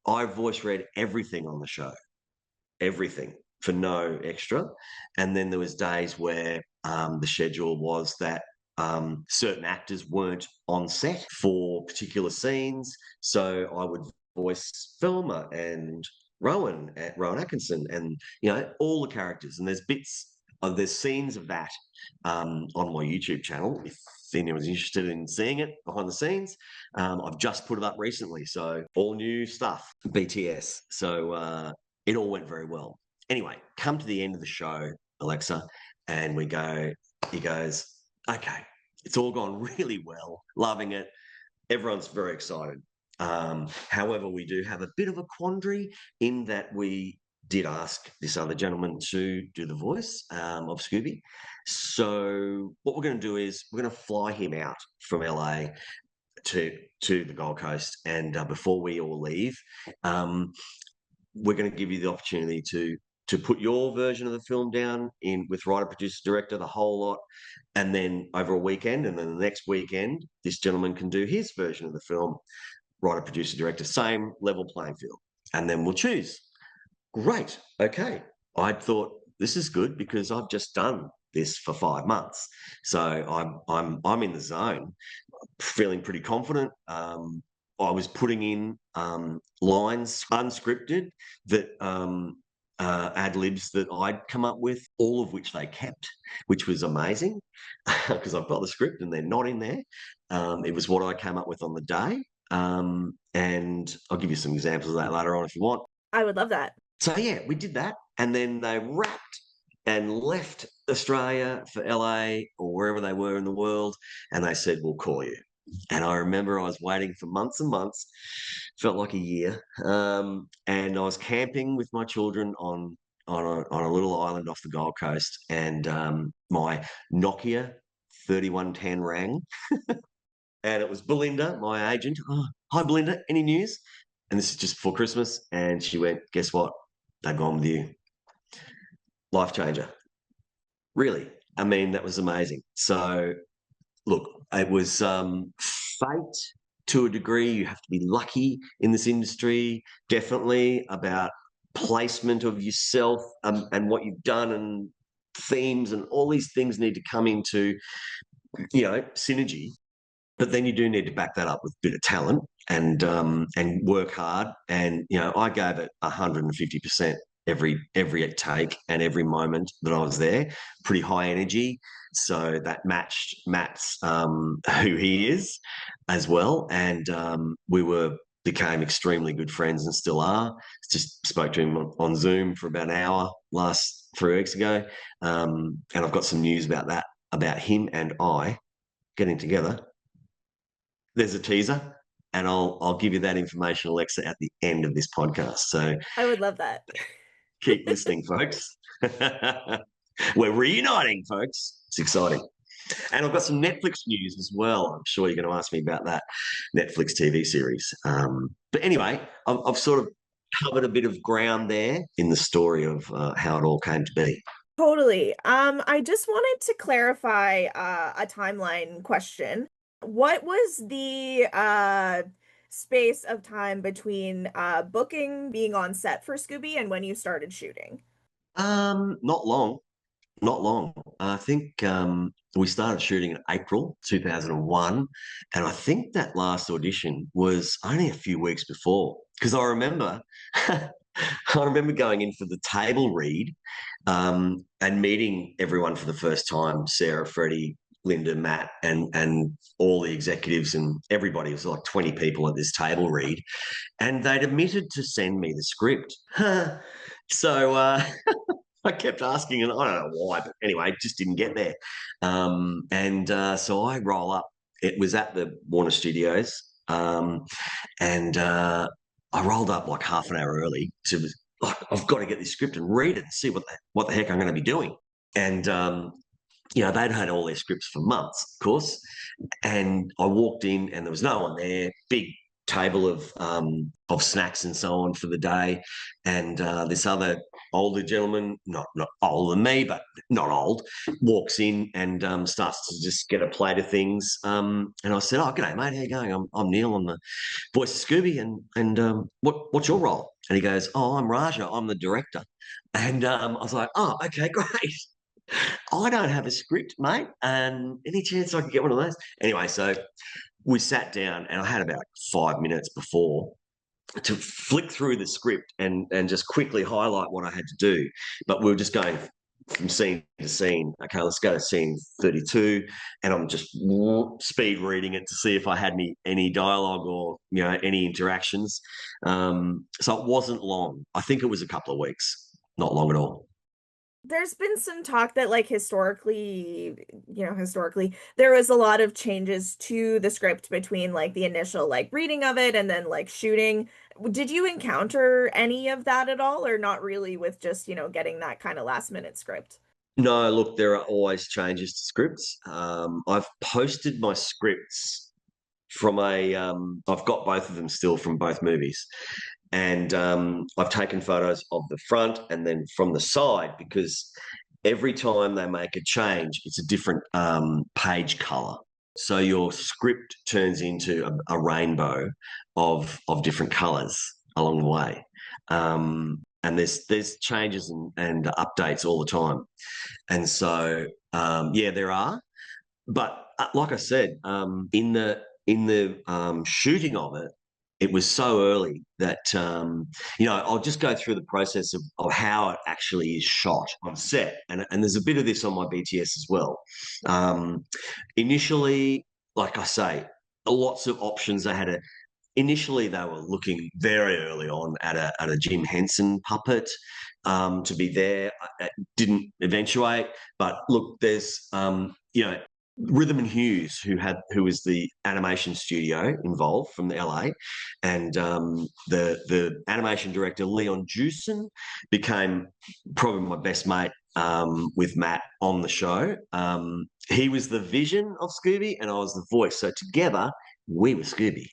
I voice read everything on the show, everything for no extra. And then there was days where the schedule was that certain actors weren't on set for particular scenes. So I would voice Velma and Rowan Atkinson, and all the characters. And there's scenes of that on my YouTube channel. If anyone's interested in seeing it behind the scenes, I've just put it up recently. So all new stuff, BTS. So it all went very well. Anyway, come to the end of the show, Alexa, and he goes, okay, it's all gone really well, loving it. Everyone's very excited. However, we do have a bit of a quandary in that we did ask this other gentleman to do the voice of Scooby. So what we're going to do is we're going to fly him out from LA to the Gold Coast, and before we all leave, we're going to give you the opportunity to put your version of the film down in with writer, producer, director, the whole lot, and then over a weekend, and then the next weekend, this gentleman can do his version of the film, writer, producer, director, same level playing field, and then we'll choose. Great. Okay. I thought this is good because I've just done this for 5 months, so I'm in the zone, feeling pretty confident. I was putting in lines unscripted that ad libs that I'd come up with, all of which they kept, which was amazing because I've got the script and they're not in there. It was what I came up with on the day. And I'll give you some examples of that later on if you want. I would love that. So, yeah, we did that. And then they wrapped and left Australia for LA or wherever they were in the world. And they said, we'll call you. And I remember I was waiting for months and months, felt like a year. And I was camping with my children on a little island off the Gold Coast. And my Nokia 3110 rang. And it was Belinda, my agent. Oh, hi, Belinda, any news? And this is just before Christmas. And she went, guess what? They've gone with you. Life changer. Really. I mean, that was amazing. So, look, it was fate to a degree. You have to be lucky in this industry, definitely, about placement of yourself and what you've done, and themes, and all these things need to come into, synergy. But then you do need to back that up with a bit of talent and work hard. And I gave it 150% every take and every moment that I was there. Pretty high energy, so that matched Matt's who he is as well. And we became extremely good friends and still are. Just spoke to him on Zoom for about an hour last 3 weeks ago, and I've got some news about him and I getting together. There's a teaser, and I'll give you that information, Alexa, at the end of this podcast. So I would love that. keep listening, folks. We're reuniting, folks. It's exciting. And I've got some Netflix news as well. I'm sure you're going to ask me about that Netflix TV series. But anyway, I've sort of covered a bit of ground there in the story of how it all came to be. Totally. I just wanted to clarify a timeline question. What was the space of time between booking, being on set for Scooby, and when you started shooting? Not long. I think we started shooting in April 2001, and I think that last audition was only a few weeks before, because I remember going in for the table read and meeting everyone for the first time, Sarah, Freddie, Linda, Matt, and all the executives and everybody. It was like 20 people at this table read, and they'd admitted to send me the script. So I kept asking, and I don't know why, but anyway, it just didn't get there. So I roll up. It was at the Warner Studios, and I rolled up like half an hour early to like, I've got to get this script and read it and see what the heck I'm going to be doing. And they'd had all their scripts for months, of course. And I walked in, and there was no one there. Big table of snacks and so on for the day, and this other older gentleman, not older than me, but not old, walks in and starts to just get a plate of things. And I said, "Oh, g'day, mate. How you going? I'm Neil. I'm the voice of Scooby. And what's your role?" And he goes, "Oh, I'm Raja. I'm the director." And I was like, "Oh, okay, great." I don't have a script, mate. And any chance I could get one of those? Anyway, so we sat down, and I had about 5 minutes before to flick through the script and just quickly highlight what I had to do. But we were just going from scene to scene. Okay, let's go to scene 32, and I'm just speed reading it to see if I had any dialogue or any interactions. So it wasn't long. I think it was a couple of weeks, not long at all. There's been some talk that like historically there was a lot of changes to the script between like the initial like reading of it and then like shooting. Did you encounter any of that at all, or not really, with just, getting that kind of last minute script? No, look, there are always changes to scripts. I've posted my scripts from I've got both of them still from both movies. And I've taken photos of the front and then from the side, because every time they make a change, it's a different page color. So your script turns into a rainbow of different colors along the way. And there's changes and updates all the time. And so, there are. But like I said, in the shooting of it, it was so early that I'll just go through the process of how it actually is shot on set, and there's a bit of this on my BTS as well. Initially, like I say, lots of options. Initially they were looking very early on at a Jim Henson puppet to be there. It didn't eventuate, but look, there's Rhythm and Hughes, who was the animation studio involved from the LA, and the animation director Leon Jewson became probably my best mate with Matt on the show. He was the vision of Scooby, and I was the voice. So together we were Scooby,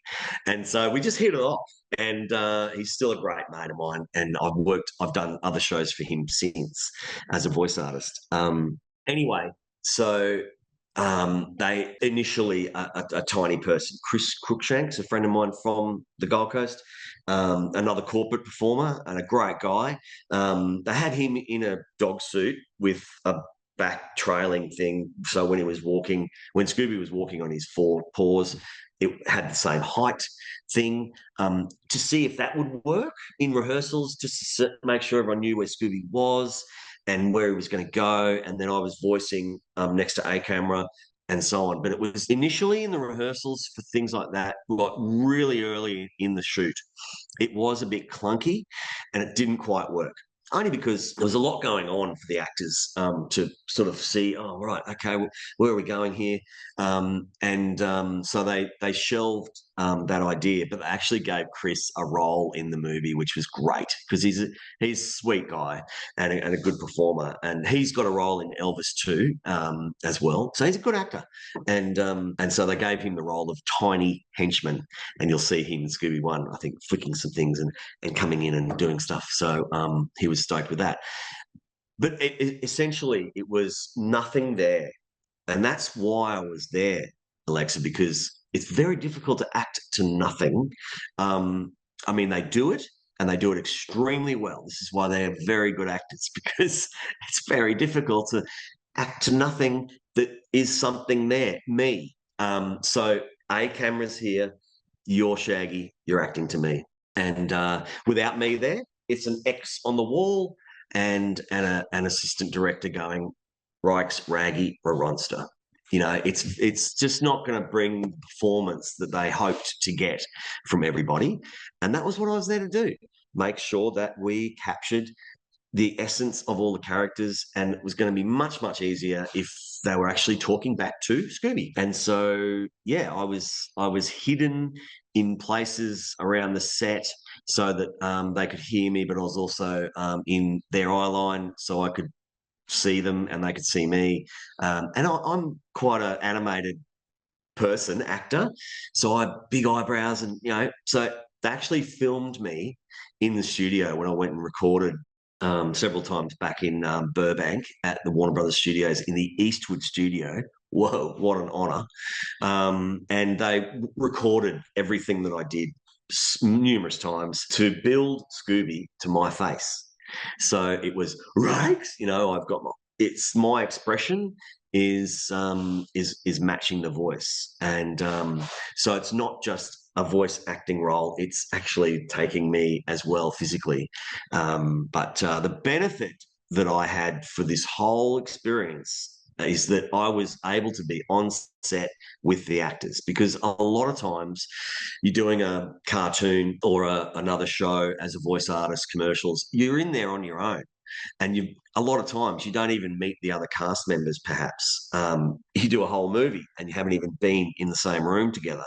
and so we just hit it off. And he's still a great mate of mine, and I've done other shows for him since as a voice artist. Anyway, so. They initially a tiny person, Chris Crookshanks, a friend of mine from the Gold Coast, another corporate performer and a great guy. They had him in a dog suit with a back trailing thing. So when Scooby was walking on his four paws, it had the same height thing, to see if that would work in rehearsals, just to make sure everyone knew where Scooby was and where he was going to go. And then I was voicing next to a camera and so on. But it was initially in the rehearsals for things like that, like really early in the shoot, it was a bit clunky and it didn't quite work. Only because there was a lot going on for the actors to sort of see, oh, right, okay, where are we going here? So they shelved that idea, but they actually gave Chris a role in the movie, which was great, because he's a sweet guy and a good performer, and he's got a role in Elvis too, as well. So he's a good actor, and so they gave him the role of tiny henchman, and you'll see him in Scooby 1, I think, flicking some things and coming in and doing stuff. So he was stoked with that. But essentially, it was nothing there. And that's why I was there, Alexa, because it's very difficult to act to nothing. They do it, and they do it extremely well. This is why they are very good actors, because it's very difficult to act to nothing that is something there, me. So a camera's here, you're Shaggy, you're acting to me. And without me there, it's an X on the wall and an assistant director going, Rikes, Raggy, or Ronster. It's just not going to bring the performance that they hoped to get from everybody. And that was what I was there to do, make sure that we captured the essence of all the characters, and it was going to be much, much easier if they were actually talking back to Scooby. And so, yeah, I was hidden in places around the set so that they could hear me, but I was also in their eye line so I could see them and they could see me. I'm quite an animated person, actor, so I have big eyebrows, and so they actually filmed me in the studio when I went and recorded several times back in Burbank at the Warner Brothers Studios in the Eastwood Studio. Whoa, what an honor! And they recorded everything that I did numerous times to build Scooby to my face. So it was Rikes, I've got my expression is matching the voice, and so it's not just a voice acting role; it's actually taking me as well physically. But the benefit that I had for this whole experience is that I was able to be on set with the actors, because a lot of times you're doing a cartoon or another show as a voice artist, commercials, you're in there on your own. And a lot of times you don't even meet the other cast members, perhaps. You do a whole movie and you haven't even been in the same room together.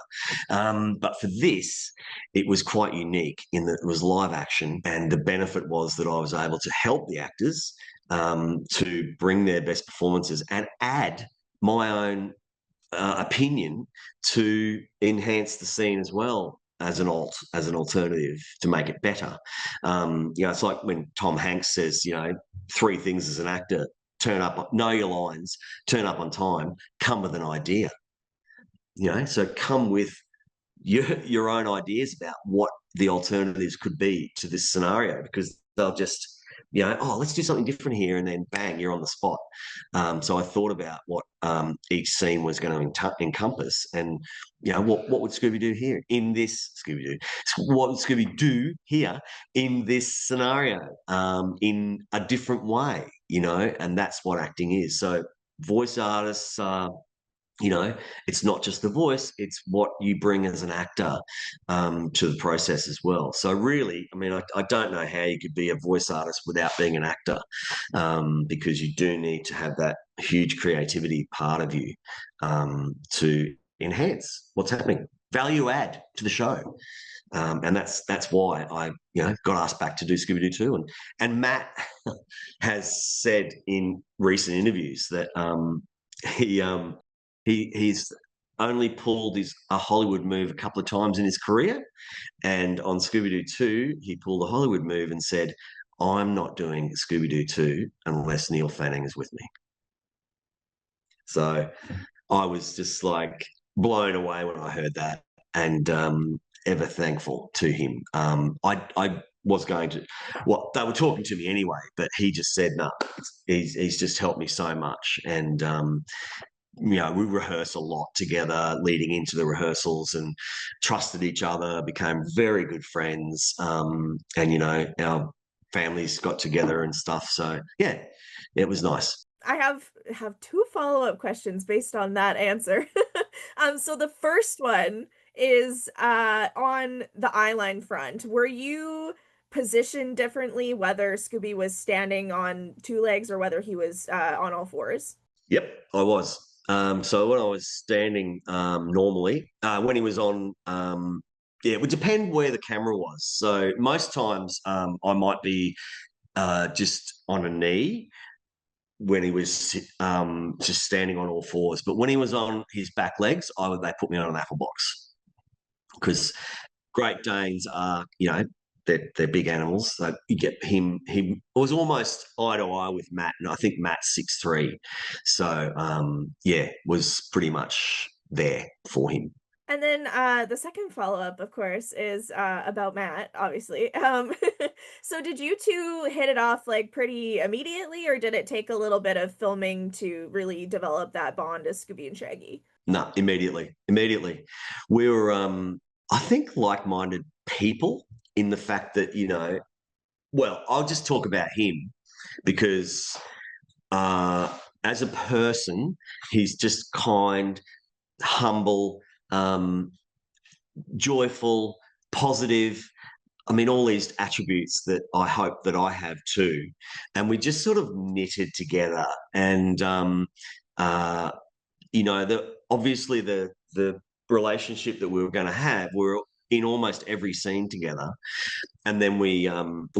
But for this, it was quite unique in that it was live action, and the benefit was that I was able to help the actors to bring their best performances and add my own opinion to enhance the scene as well as an alternative to make it better. It's like when Tom Hanks says, three things as an actor: turn up, know your lines, turn up on time, come with an idea. So come with your own ideas about what the alternatives could be to this scenario, because they'll just let's do something different here, and then bang, you're on the spot. So I thought about what each scene was going to encompass, and what would Scooby do here in this Scooby-Doo? What would Scooby do here in this scenario, in a different way? And that's what acting is. So voice artists it's not just the voice, it's what you bring as an actor to the process as well. So really, I don't know how you could be a voice artist without being an actor, because you do need to have that huge creativity part of you to enhance what's happening, value add to the show. And that's why I got asked back to do Scooby-Doo 2. And Matt has said in recent interviews that he's only pulled a Hollywood move a couple of times in his career. And on Scooby-Doo 2, he pulled a Hollywood move and said, I'm not doing Scooby-Doo 2 unless Neil Fanning is with me. So I was just like blown away when I heard that, and ever thankful to him. I was going to, they were talking to me anyway, but he just said, no, he's just helped me so much. And we rehearse a lot together leading into the rehearsals, and trusted each other, became very good friends. And, our families got together and stuff. So, yeah, it was nice. I have two follow-up questions based on that answer. So the first one is on the eyeline front. Were you positioned differently, whether Scooby was standing on two legs or whether he was on all fours? Yep, I was. So when I was standing normally, when he was on, it would depend where the camera was. So most times I might be just on a knee when he was just standing on all fours. But when he was on his back legs, they put me on an apple box, because Great Danes are, they're big animals. So you get him. He was almost eye to eye with Matt, and I think Matt's 6'3". So was pretty much there for him. And then the second follow-up, of course, is about Matt, obviously. So did you two hit it off like pretty immediately, or did it take a little bit of filming to really develop that bond as Scooby and Shaggy? No, immediately. We were, I think, like-minded people in the fact that, I'll just talk about him, because as a person, he's just kind, humble, joyful, positive. I mean, all these attributes that I hope that I have too. And we just sort of knitted together. And, uh, obviously the relationship that we were going to have, we were in almost every scene together. And then we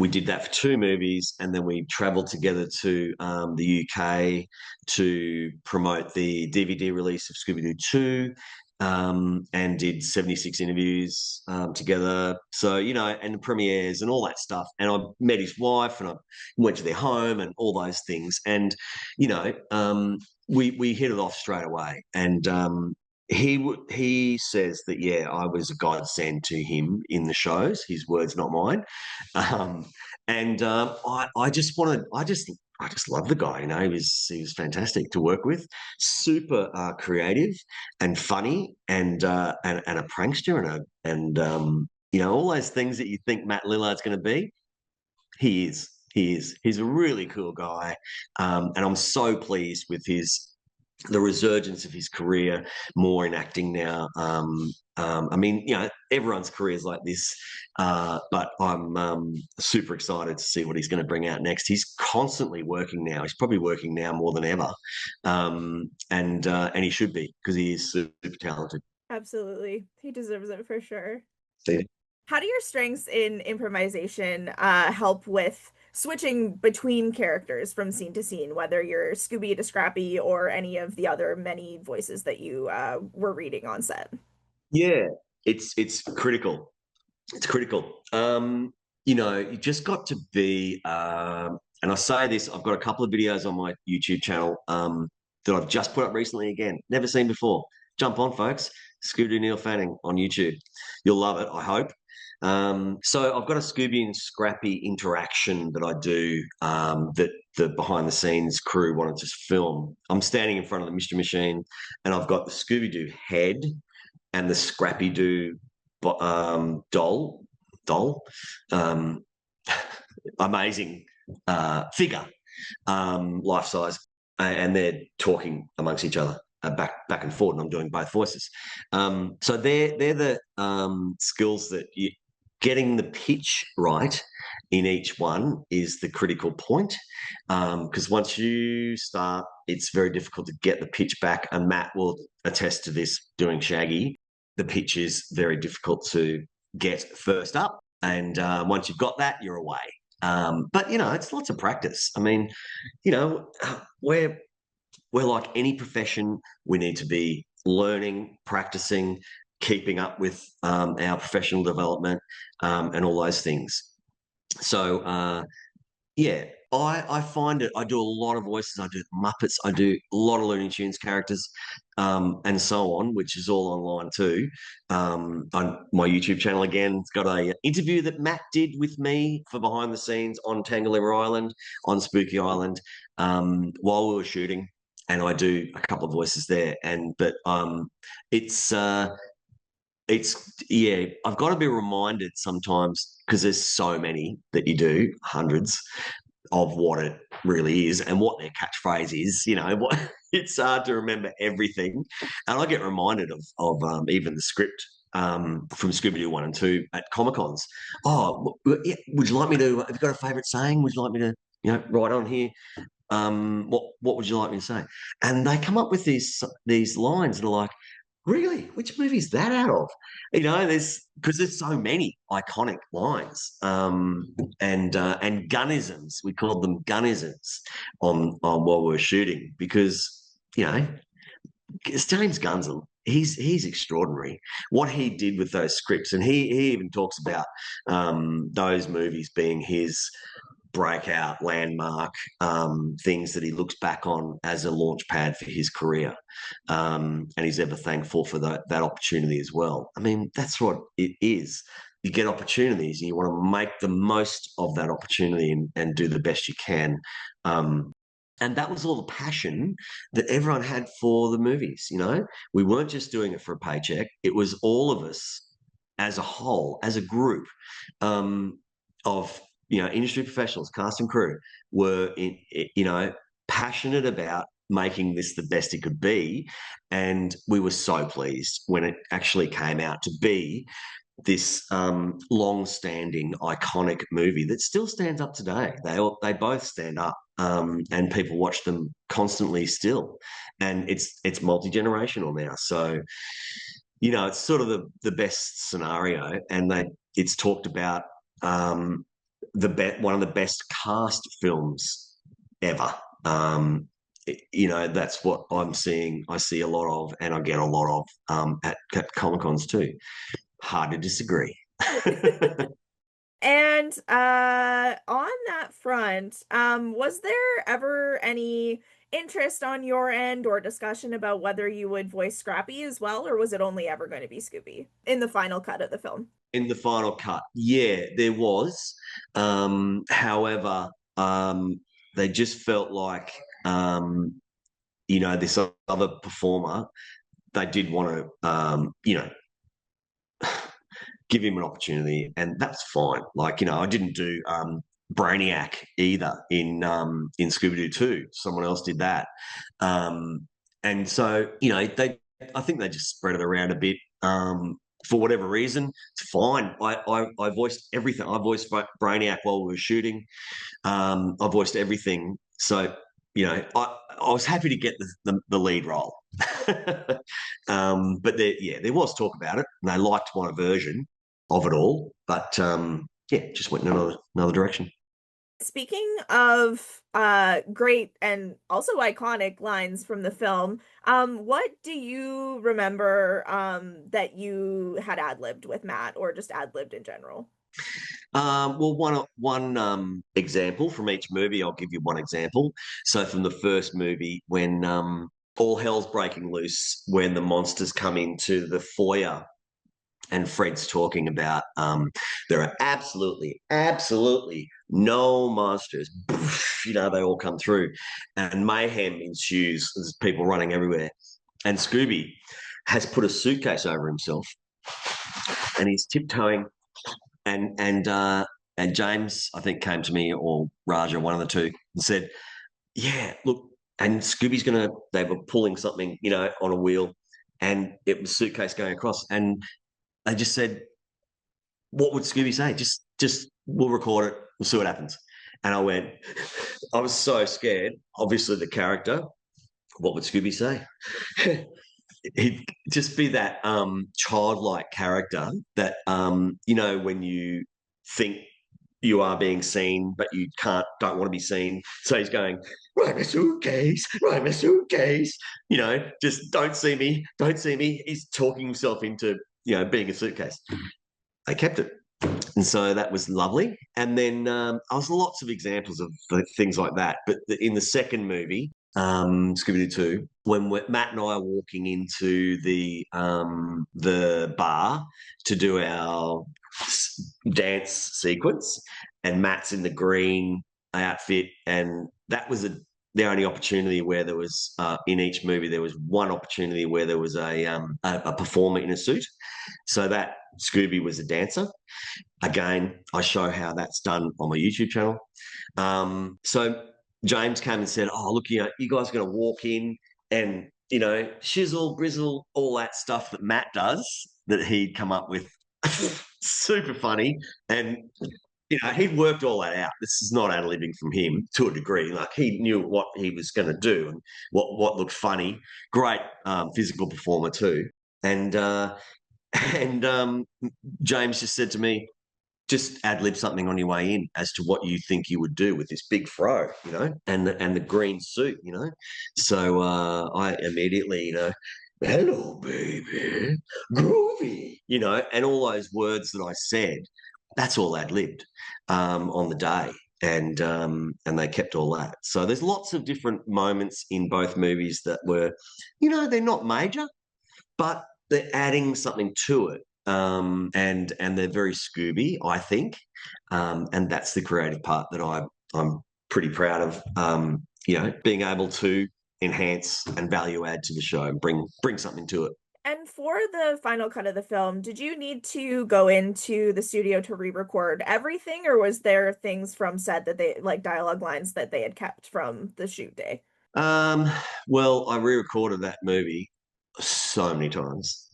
did that for 2 movies, and then we travelled together to the UK to promote the DVD release of Scooby-Doo 2, and did 76 interviews together. So, and premieres and all that stuff. And I met his wife, and I went to their home and all those things. And, we hit it off straight away. And he says that, yeah, I was a godsend to him in the shows. His words, not mine. I just love the guy. He was fantastic to work with. Super creative and funny, and a prankster, and all those things that you think Matt Lillard's going to be. He is. He is. He's a really cool guy, and I'm so pleased with the resurgence of his career, more in acting now. I mean, everyone's career is like this, but I'm super excited to see what he's going to bring out next. He's constantly working now. He's probably working now more than ever, and he should be, because he is super talented. Absolutely. He deserves it for sure. Yeah. How do your strengths in improvisation help with switching between characters from scene to scene, whether you're Scooby to Scrappy or any of the other many voices that you were reading on set? Yeah, it's critical. It's critical. You just got to be, and I say this, I've got a couple of videos on my YouTube channel that I've just put up recently again, never seen before. Jump on, folks. Scooby-Doo Neil Fanning on YouTube. You'll love it, I hope. So I've got a Scooby and Scrappy interaction that I do, that the behind-the-scenes crew wanted to film. I'm standing in front of the Mystery Machine, and I've got the Scooby-Doo head and the Scrappy-Doo doll, amazing figure, life size, and they're talking amongst each other, back and forth, and I'm doing both voices. So they're the skills that getting the pitch right in each one is the critical point, because once you start, it's very difficult to get the pitch back. And Matt will attest to this, doing Shaggy. The pitch is very difficult to get first up, and once you've got that, you're away. But it's lots of practice. I mean, we're like any profession. We need to be learning, practicing, keeping up with our professional development, and all those things. So yeah, I find it. I do a lot of voices. I do Muppets. I do a lot of Looney Tunes characters, and so on, which is all online too. On my YouTube channel, again, it's got a interview that Matt did with me for behind the scenes on Tangalooma Island, on Spooky Island, while we were shooting, and I do a couple of voices there. It's yeah, I've got to be reminded sometimes, because there's so many that you do, hundreds, of what it really is and what their catchphrase is. It's hard to remember everything, and I get reminded of even the script from Scooby-Doo 1 and 2 at Comic Cons. Oh, yeah, would you like me to? Have you got a favourite saying? Would you like me to, write on here? What would you like me to say? And they come up with these lines, and are like, really? Which movie is that out of? Because there's so many iconic lines, and gunnisms. We called them gunnisms on while we were shooting, because it's James Gunn's. He's extraordinary. What he did with those scripts, and he even talks about those movies being his breakout landmark, things that he looks back on as a launch pad for his career, and he's ever thankful for that opportunity as well. I mean, that's what it is. You get opportunities, and you want to make the most of that opportunity, and do the best you can. And that was all the passion that everyone had for the movies. We weren't just doing it for a paycheck. It was all of us as a whole, as a group, of industry professionals, cast and crew, were passionate about making this the best it could be. And we were so pleased when it actually came out to be this long-standing, iconic movie that still stands up today. They both stand up, and people watch them constantly still, and it's multi-generational now. So it's sort of the best scenario, and it's talked about one of the best cast films ever. That's what I'm seeing. I see a lot of, and I get a lot of at Comic Cons too. Hard to disagree. And on that front, was there ever any interest on your end or discussion about whether you would voice Scrappy as well, or was it only ever going to be Scooby in the final cut of the film? In the final cut, yeah, there was. However, they just felt like, this other performer, they did want to, give him an opportunity, and that's fine. Like, I didn't do Brainiac either in Scooby-Doo 2. Someone else did that. And so, I think they just spread it around a bit. For whatever reason, it's fine. I voiced everything. I voiced Brainiac while we were shooting. I voiced everything. So, I was happy to get the lead role. But there was talk about it, and they liked my version of it all. But just went in another direction. Speaking of great and also iconic lines from the film, what do you remember that you had ad-libbed with Matt, or just ad-libbed in general? Well, one example from each movie. I'll give you one example. So from the first movie, when all hell's breaking loose, when the monsters come into the foyer, and Fred's talking about there are absolutely no monsters. They all come through, and mayhem ensues. There's people running everywhere, and Scooby has put a suitcase over himself, and he's tiptoeing, and James, I think, came to me, or Raja, one of the two, and said, "Yeah, look." And Scooby's they were pulling something, on a wheel, and it was a suitcase going across, and they just said, "What would Scooby say? Just we'll record it. We'll see what happens." And I was so scared. Obviously, the character. What would Scooby say? He'd just be that childlike character that when you think you are being seen, but you don't want to be seen. So he's going, "Right, my suitcase, right, my suitcase." Just don't see me, don't see me. He's talking himself into being a suitcase. They kept it. And so that was lovely. And then I was lots of examples of things like that. But in the second movie, Scooby-Doo 2, when Matt and I are walking into the bar to do our dance sequence, and Matt's in the green outfit, and that was the only opportunity where there was in each movie there was one opportunity where there was a performer in a suit. So that Scooby was a dancer. Again, I show how that's done on my YouTube channel. So James came and said, "Oh, look, you guys are going to walk in and, shizzle, brizzle, all that stuff that Matt does, that he'd come up with." Super funny. And, he'd worked all that out. This is not ad-libbing from him to a degree. Like, he knew what he was going to do and what looked funny. Great physical performer too. And James just said to me, "Just ad-lib something on your way in as to what you think you would do with this big fro, and the green suit, So I immediately, "Hello, baby, groovy," and all those words that I said, that's all ad-libbed on the day. And they kept all that. So there's lots of different moments in both movies that were, they're not major, but they're adding something to it. And they're very Scooby, I think. And that's the creative part that I'm pretty proud of, being able to enhance and value add to the show and bring something to it. And for the final cut of the film, did you need to go into the studio to re-record everything, or was there things from set that they, like dialogue lines that they had kept from the shoot day? Um, well, I re-recorded that movie so many times.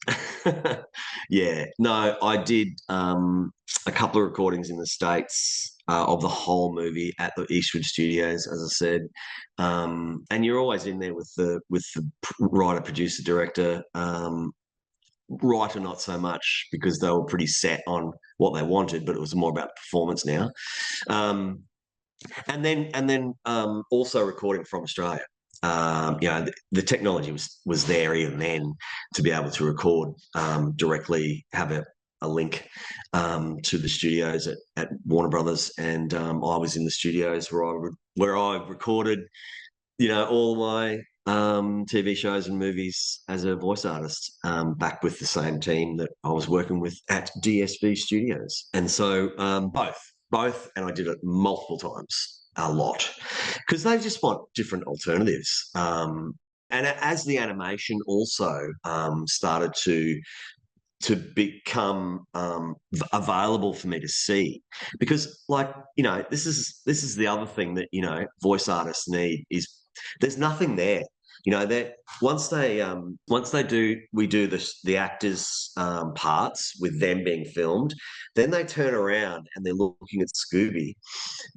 Yeah, no, I did a couple of recordings in the States of the whole movie at the Eastwood Studios, as I said. And you're always in there with the writer, producer, director. Writer, not so much because they were pretty set on what they wanted, but it was more about performance now. Um, and then also recording from Australia. The technology was there even then to be able to record directly, have a link to the studios at Warner Brothers, and I was in the studios where I recorded, all my TV shows and movies as a voice artist, back with the same team that I was working with at DSV Studios. And so both, and I did it multiple times, a lot, because they just want different alternatives. And as the animation also started to become available for me to see, because this is the other thing that voice artists need is there's nothing there. That we do the actors parts with them being filmed, then they turn around and they're looking at Scooby,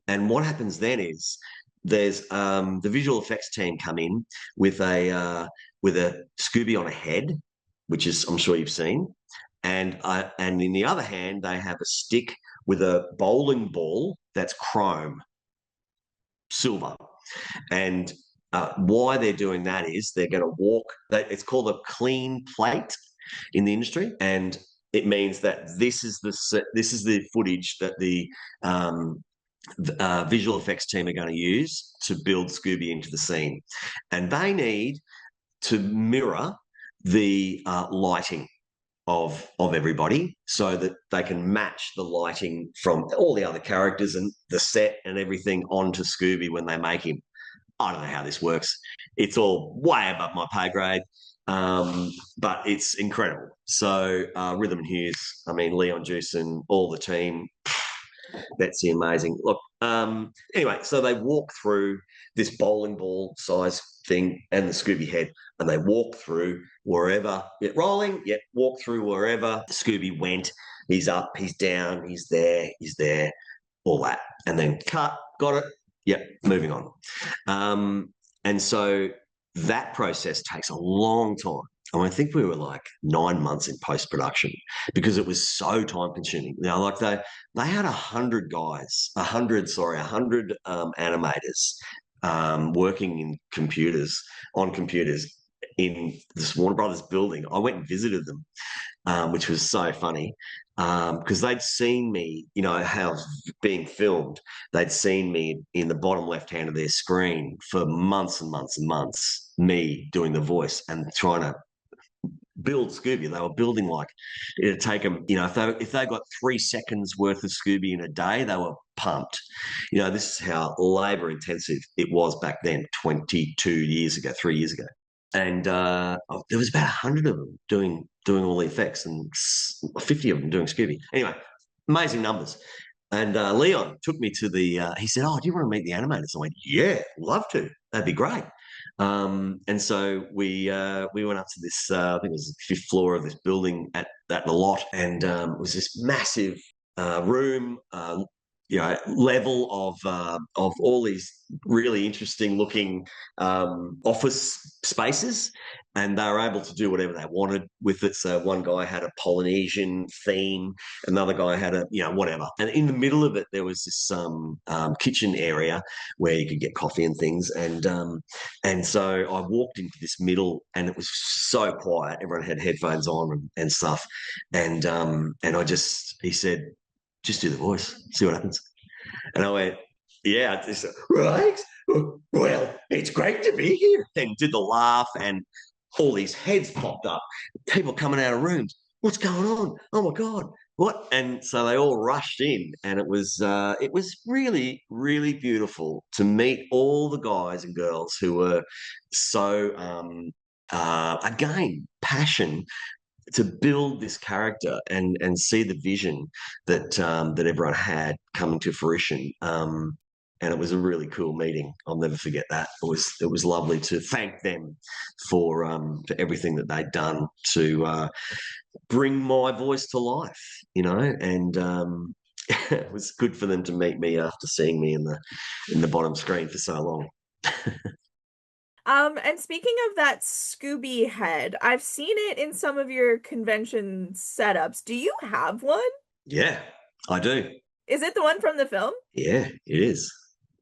and what happens then is there's the visual effects team come in with a Scooby on a head, which is, I'm sure you've seen, and in the other hand they have a stick with a bowling ball that's chrome silver. And why they're doing that is they're going to walk. It's called a clean plate in the industry, and it means that this is the footage that the visual effects team are going to use to build Scooby into the scene, and they need to mirror the lighting of everybody so that they can match the lighting from all the other characters and the set and everything onto Scooby when they make him. I don't know how this works. It's all way above my pay grade, but it's incredible. So Rhythm and Hughes, I mean, Leon Jewson, all the team, Betsy, amazing. Look, anyway, so they walk through this bowling ball size thing and the Scooby head, and they walk through wherever, walk through wherever Scooby went. He's up, he's down, he's there, all that. And then cut, got it, yep, moving on. And so that process takes a long time. I think we were like 9 months in post-production because it was so time-consuming. Like they had 100 guys, 100 animators working on computers in this Warner Brothers building. I went and visited them, which was so funny because they'd seen me, how I was being filmed. They'd seen me in the bottom left-hand of their screen for months and months and months, me doing the voice and trying to build Scooby. They were building like it'd take them, if they got 3 seconds worth of Scooby in a day, they were pumped. This is how labor intensive it was back then, 22 years ago, 3 years ago. And there was about 100 of them doing all the effects and 50 of them doing Scooby. Anyway, amazing numbers. And Leon took me to he said, "Oh, do you want to meet the animators?" I went, "Yeah, love to. That'd be great." And so we went up to this, I think it was the 5th floor of this building at the lot, and it was this massive room, level of all these really interesting looking office spaces, and they were able to do whatever they wanted with it. So one guy had a Polynesian theme, another guy had a whatever, and in the middle of it there was this kitchen area where you could get coffee and things, and so I walked into this middle, and it was so quiet. Everyone had headphones on and stuff, and he said, "Just do the voice, see what happens." And I went, "Yeah, right. Well, it's great to be here." And did the laugh, and all these heads popped up, people coming out of rooms. "What's going on? Oh my God, what?" And so they all rushed in, and it was really, really beautiful to meet all the guys and girls who were so again passion to build this character and see the vision that everyone had coming to fruition. and it was a really cool meeting. I'll never forget that. It was lovely to thank them for everything that they'd done to bring my voice to life, and it was good for them to meet me after seeing me in the bottom screen for so long. And speaking of that Scooby head, I've seen it in some of your convention setups. Do you have one? Yeah, I do. Is it the one from the film? Yeah, it is.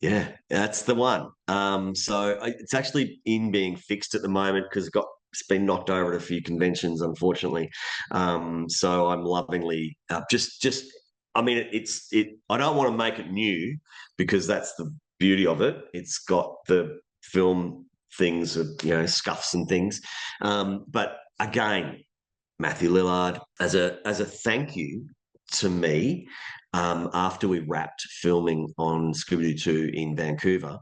Yeah, that's the one. It's actually in being fixed at the moment because it's been knocked over at a few conventions, unfortunately. So I'm lovingly just. I mean, I don't want to make it new because that's the beauty of it. It's got the film things of scuffs and things, but again, Matthew Lillard as a thank you to me. After we wrapped filming on Scooby-Doo 2 in Vancouver,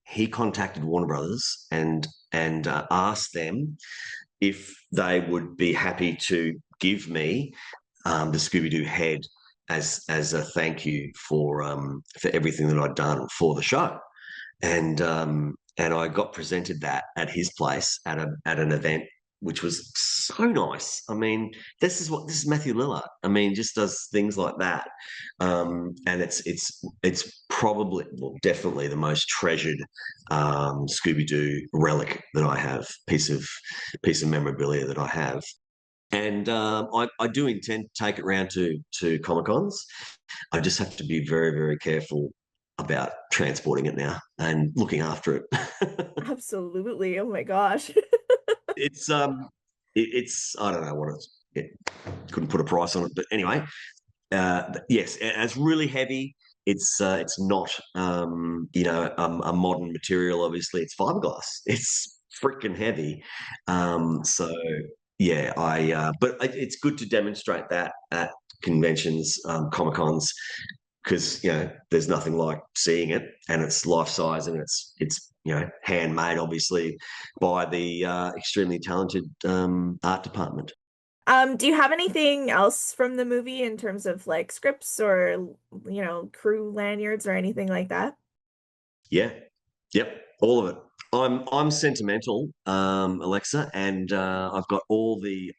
he contacted Warner Brothers and asked them if they would be happy to give me the Scooby-Doo head as a thank you for everything that I'd done for the show, and I got presented that at his place at an event, which was so nice. I mean, this is Matthew Lillard. I mean, just does things like that, and it's probably, well, definitely the most treasured Scooby-Doo relic that I have, piece of memorabilia that I have. And I do intend to take it around to Comic-Cons. I just have to be very, very careful about transporting it now and looking after it. Absolutely. Oh my gosh. It's it's I don't know what couldn't put a price on it, but anyway, yes, it's really heavy. It's not a modern material. Obviously, it's fiberglass. It's freaking heavy. So yeah, but it's good to demonstrate that at conventions, Comic Cons, because there's nothing like seeing it, and it's life size, and it's handmade, obviously, by the extremely talented art department. Do you have anything else from the movie in terms of like scripts or crew lanyards or anything like that? Yeah, yep, all of it. I'm sentimental, Alexa, and I've got all the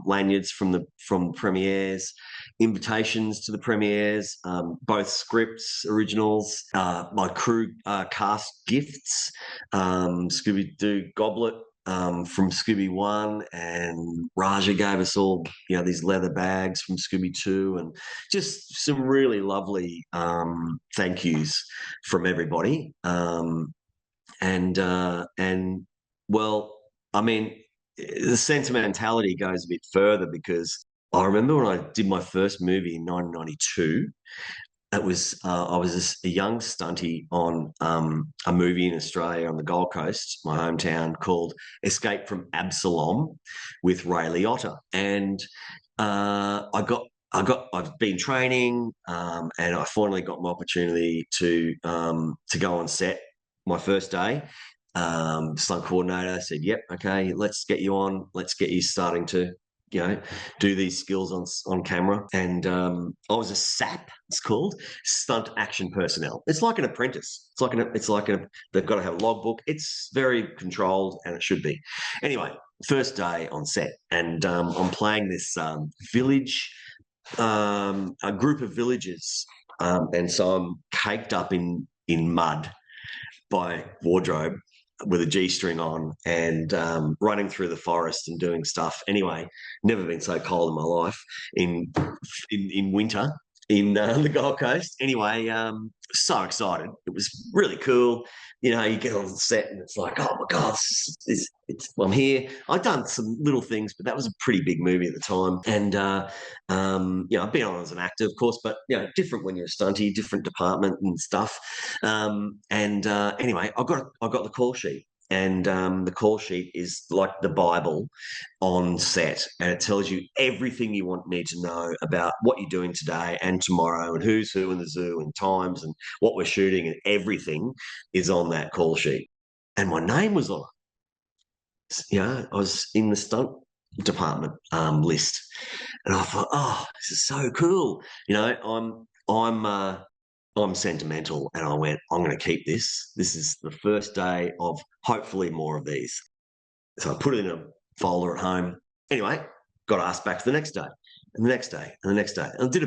lanyards from premieres, invitations to the premieres, both scripts, originals, my crew cast gifts, Scooby-Doo goblet from Scooby One, and Raja gave us all these leather bags from Scooby Two, and just some really lovely thank yous from everybody. And well, I mean, the sentimentality goes a bit further because I remember when I did my first movie in 1992. It was I was a young stunty on a movie in Australia on the Gold Coast, my hometown, called Escape from Absalom with Ray Liotta, and I've been training, and I finally got my opportunity to go on set. My first day, stunt coordinator said, "Yep, okay, let's get you on. Let's get you starting to, do these skills on camera." And I was a SAP. It's called stunt action personnel. It's like an apprentice. They've got to have a logbook. It's very controlled, and it should be. Anyway, first day on set, and I'm playing this village, a group of villagers, and so I'm caked up in mud by wardrobe with a G-string on, and running through the forest and doing stuff. Anyway, never been so cold in my life in winter in the Gold Coast. Anyway, so excited. It was really cool. You get on the set and it's like, oh my God, I'm here. I've done some little things, but that was a pretty big movie at the time. And, I've been on as an actor, of course, but, different when you're a stunty, different department and stuff. Anyway, I got the call sheet. And the call sheet is like the Bible on set, and it tells you everything you need to know about what you're doing today and tomorrow, and who's who in the zoo, and times, and what we're shooting, and everything is on that call sheet. And my name was on it. I was in the stunt department list, and I thought, oh, this is so cool. I'm I'm sentimental, and I went, I'm going to keep this. This is the first day of hopefully more of these. So I put it in a folder at home. Anyway, got asked back for the next day, and the next day, and the next day. And I did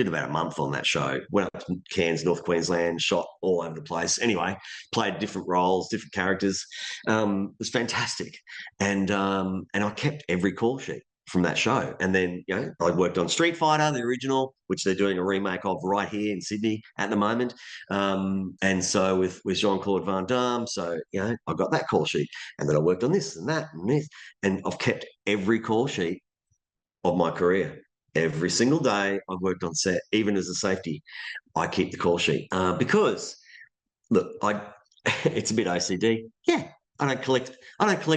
about a month on that show. Went up to Cairns, North Queensland, shot all over the place. Anyway, played different roles, different characters. It was fantastic. And I kept every call sheet from that show. And then, I worked on Street Fighter, the original, which they're doing a remake of right here in Sydney at the moment. And so with Jean-Claude Van Damme, so, I got that call sheet. And then I worked on this and that and this. And I've kept every call sheet of my career. Every single day I've worked on set, even as a safety, I keep the call sheet. Because, look, it's a bit OCD. Yeah, I don't collect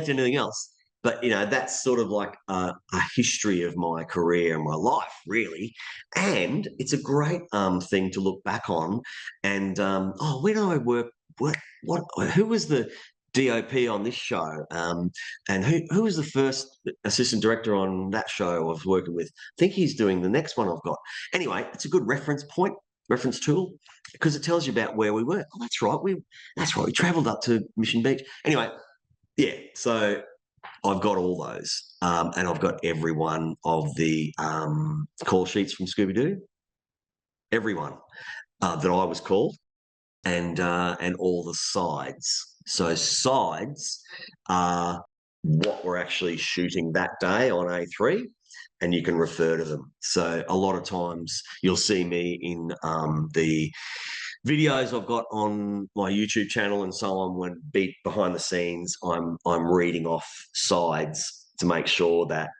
anything else. But that's sort of like a history of my career and my life, really. And it's a great thing to look back on. And where did I work? Who was the DOP on this show? And who was the first assistant director on that show I was working with? I think he's doing the next one I've got. Anyway, it's a good reference tool, because it tells you about where we were. Oh, that's right. We travelled up to Mission Beach. Anyway, yeah. So I've got all those, and I've got every one of the call sheets from Scooby-Doo, every one that I was called, and all the sides. So sides are what we're actually shooting that day on A3, and you can refer to them. So a lot of times you'll see me in the videos I've got on my YouTube channel and so on. When behind the scenes, I'm reading off sides to make sure that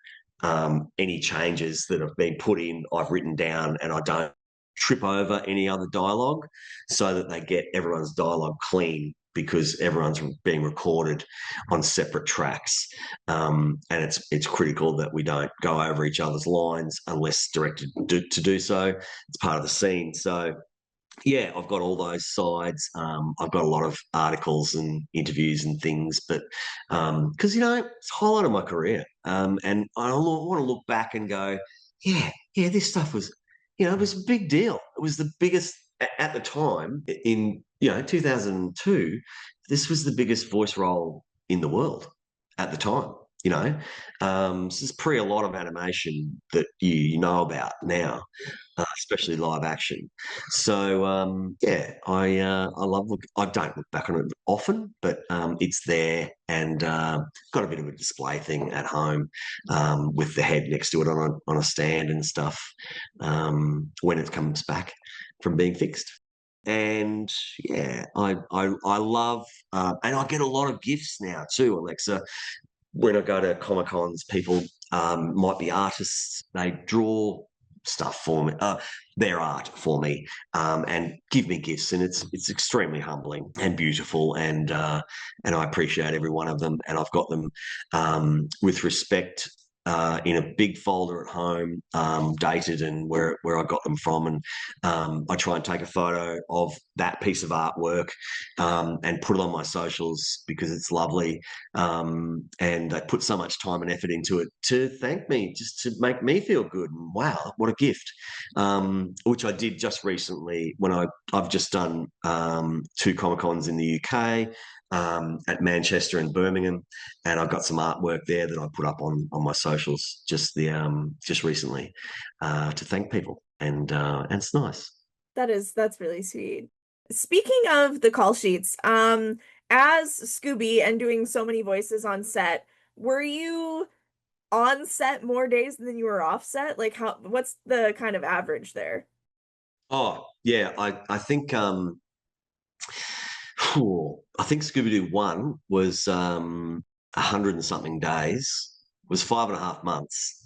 any changes that have been put in, I've written down, and I don't trip over any other dialogue, so that they get everyone's dialogue clean, because everyone's being recorded on separate tracks. And it's critical that we don't go over each other's lines unless directed to do so. It's part of the scene. So yeah, I've got all those sides. I've got a lot of articles and interviews and things, but because it's a highlight of my career, and I want to look back and go, yeah, this stuff was, it was a big deal. It was the biggest at the time in 2002. This was the biggest voice role in the world at the time. This is pre a lot of animation that you know about now, especially live action. So I love I don't look back on it often, but it's there, and got a bit of a display thing at home, with the head next to it on a stand and stuff, when it comes back from being fixed. And yeah, I love, and I get a lot of gifts now too, Alexa. When I go to Comic Cons, people might be artists. They draw stuff for me, their art for me, and give me gifts, and it's extremely humbling and beautiful, and I appreciate every one of them, and I've got them with respect. In a big folder at home, dated, and where I got them from, and I try and take a photo of that piece of artwork, and put it on my socials, because it's lovely, and they put so much time and effort into it to thank me, just to make me feel good. And wow, what a gift! Which I did just recently when I've just done 2 Comic Cons in the UK. At Manchester and Birmingham, and I've got some artwork there that I put up on my socials just recently, to thank people, and it's nice. That's really sweet. Speaking of the call sheets, as Scooby and doing so many voices on set, were you on set more days than you were off set? Like, what's the kind of average there? Oh yeah, I think Scooby-Doo 1 was 100 and something days, was 5.5 months,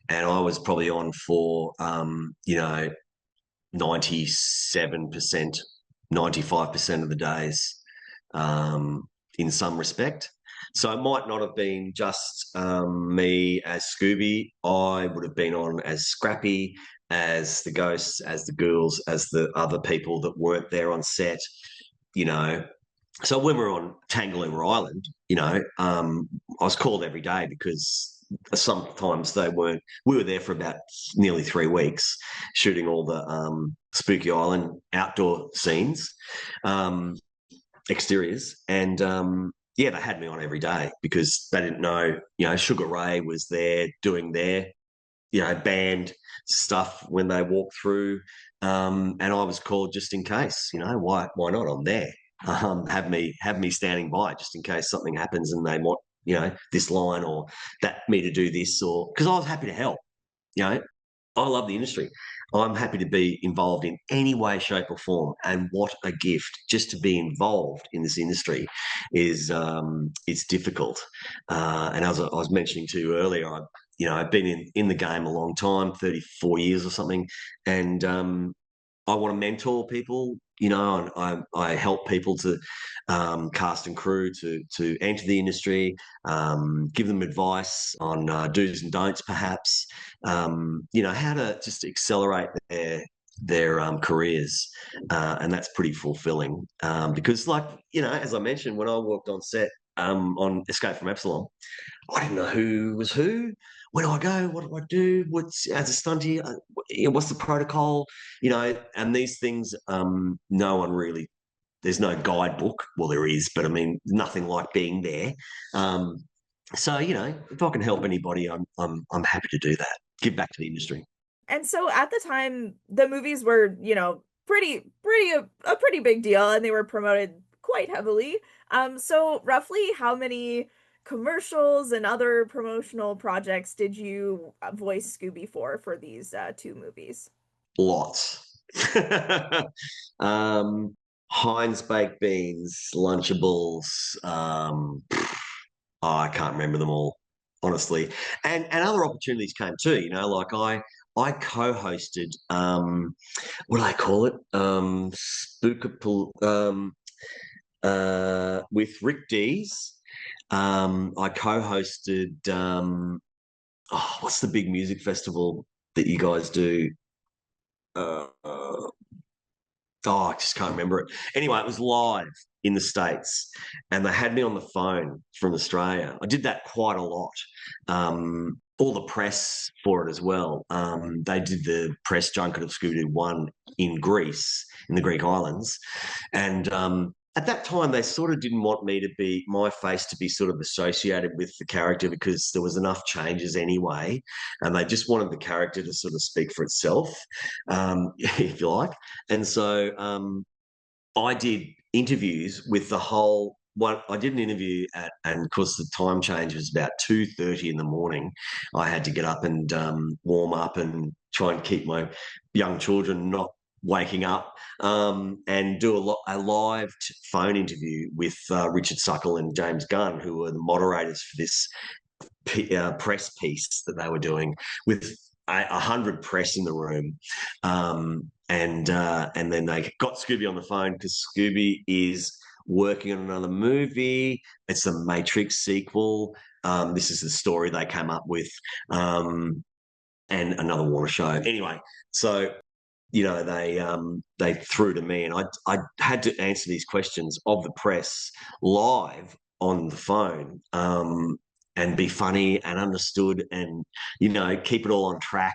and I was probably on for 97%, 95% of the days, in some respect. So it might not have been just me as Scooby. I would have been on as Scrappy, as the ghosts, as the ghouls, as the other people that weren't there on set. So when we were on Tangalooma Island, I was called every day, because sometimes they weren't. We were there for about nearly 3 weeks shooting all the Spooky Island outdoor scenes, exteriors, and yeah, they had me on every day because they didn't know, Sugar Ray was there doing their, band stuff when they walked through, and I was called just in case. Why not? I'm there. Have me standing by just in case something happens and they want, this line or that me to do this, or because I was happy to help. I love the industry. I'm happy to be involved in any way, shape, or form. And what a gift just to be involved in this industry is. It's difficult. And as I was mentioning to you earlier, I've been in the game a long time, 34 years or something, and I want to mentor people. And I help people to cast and crew to enter the industry, give them advice on do's and don'ts, perhaps. How to just accelerate their careers, and that's pretty fulfilling. Because, as I mentioned, when I worked on set on Escape from Epsilon, I didn't know who was who. Where do I go? What do I do? What's as a stunty? What's the protocol? And these things, no one really. There's no guidebook. Well, there is, but I mean, nothing like being there. So if I can help anybody, I'm happy to do that. Give back to the industry. And so at the time, the movies were, a pretty big deal, and they were promoted quite heavily. So roughly how many commercials and other promotional projects did you voice Scooby for these two movies? Lots. Heinz baked beans, Lunchables. I can't remember them all, honestly. And other opportunities came too. Like I co-hosted. What do they call it? Spookapul. With Rick Dees. I co-hosted. What's the big music festival that you guys do? I just can't remember it. Anyway, it was live in the States, and they had me on the phone from Australia. I did that quite a lot. All the press for it as well. They did the press junket of Scooby-Doo 1 in Greece, in the Greek islands. And at that time, they sort of didn't want my face to be sort of associated with the character because there was enough changes anyway. And they just wanted the character to sort of speak for itself, if you like. And so I did interviews with the whole one. I did an interview and of course the time change was about 2:30 in the morning. I had to get up and warm up and try and keep my young children not waking up, and do a live phone interview with Richard Suckle and James Gunn, who were the moderators for this press piece that they were doing with 100 press in the room. And then they got Scooby on the phone because Scooby is working on another movie. It's a Matrix sequel. This is the story they came up with, and another Warner show. Anyway, so they threw to me, and I had to answer these questions of the press live on the phone, and be funny and understood, and keep it all on track.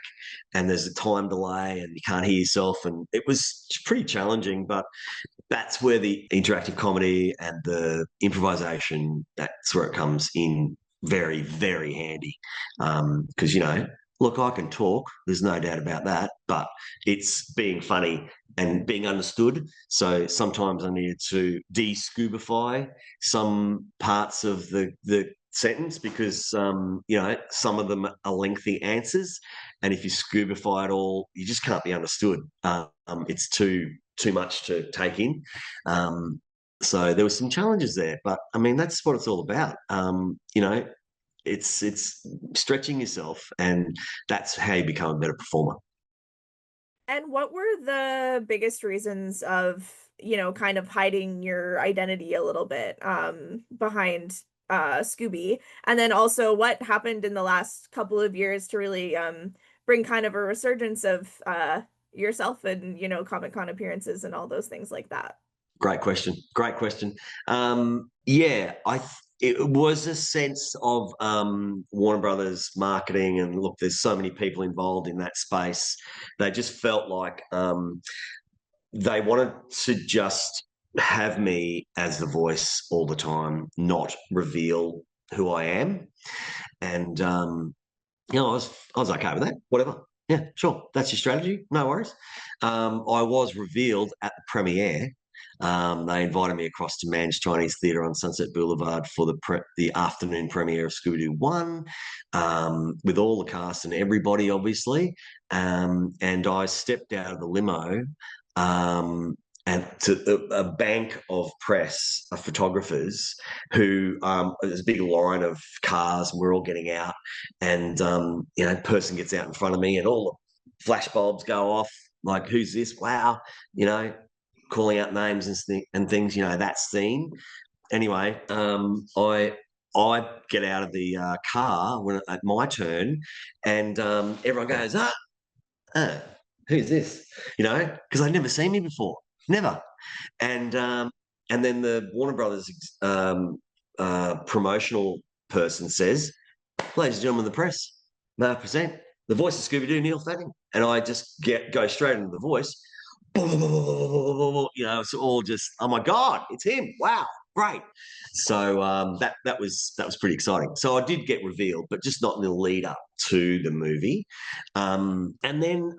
And there's a time delay, and you can't hear yourself, and it was pretty challenging. But that's where the interactive comedy and the improvisation, that's where it comes in very, very handy. Because look, I can talk, there's no doubt about that, but it's being funny and being understood. So sometimes I needed to de-scoobify some parts of the sentence because, some of them are lengthy answers. And if you scoobify it all, you just can't be understood. It's too much to take in. So there were some challenges there, but I mean, that's what it's all about. It's stretching yourself, and that's how you become a better performer. And what were the biggest reasons of, kind of hiding your identity a little bit behind Scooby? And then also what happened in the last couple of years to really bring kind of a resurgence of yourself and, Comic-Con appearances and all those things like that? Great question. it was a sense of Warner Brothers marketing, and look, there's so many people involved in that space. They just felt like they wanted to just have me as the voice all the time, not reveal who I am. And I was okay with that. Whatever. Yeah, sure. That's your strategy. No worries. I was revealed at the premiere. They invited me across to Man's Chinese Theatre on Sunset Boulevard for the afternoon premiere of Scooby-Doo 1, with all the cast and everybody, obviously. And I stepped out of the limo and to a bank of press, of photographers who, there's a big line of cars, and we're all getting out, and person gets out in front of me, and all the flash bulbs go off, like, who's this? Wow, calling out names and things, that scene. Anyway, I get out of the car when at my turn, and everyone goes, who's this? Because they'd never seen me before, never. And then the Warner Brothers promotional person says, "Ladies and gentlemen of the press, may I present the voice of Scooby-Doo, Neil Fanning." And I just go straight into the voice. It's all just, oh my God, it's him! Wow, great. So that was pretty exciting. So I did get revealed, but just not in the lead up to the movie. And then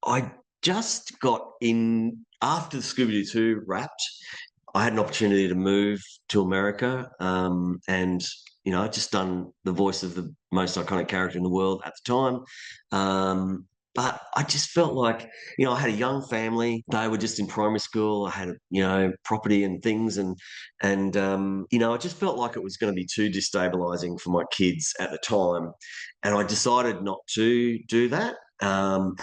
I just got in after the Scooby-Doo 2 wrapped. I had an opportunity to move to America, and I'd just done the voice of the most iconic character in the world at the time. But I just felt like, I had a young family. They were just in primary school. I had, property and things, and I just felt like it was going to be too destabilizing for my kids at the time, and I decided not to do that. And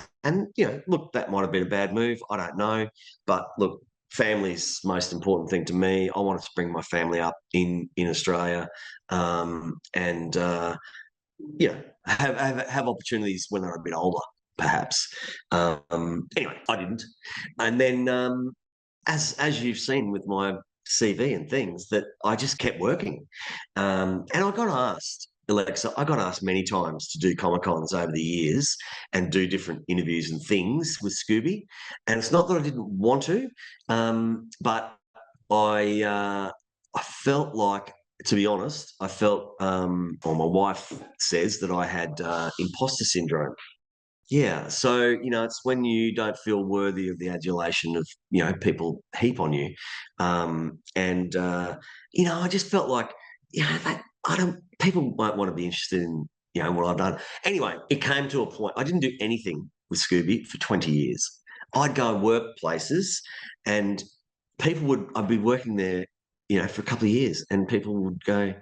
look, that might have been a bad move. I don't know, but look, family's the most important thing to me. I wanted to bring my family up in Australia, and have opportunities when they're a bit older, perhaps. Anyway, I didn't, and then as you've seen with my CV and things, that I just kept working, and I got asked. Alexa, I got asked many times to do Comic-Cons over the years and do different interviews and things with Scooby. And it's not that I didn't want to, but I felt like, to be honest, I felt, or my wife says that I had imposter syndrome. Yeah, so it's when you don't feel worthy of the adulation of people heap on you, and I just felt like that I don't. People might want to be interested in what I've done. Anyway, it came to a point. I didn't do anything with Scooby for 20 years. I'd go and work places, and I'd be working there, for a couple of years, and people would go,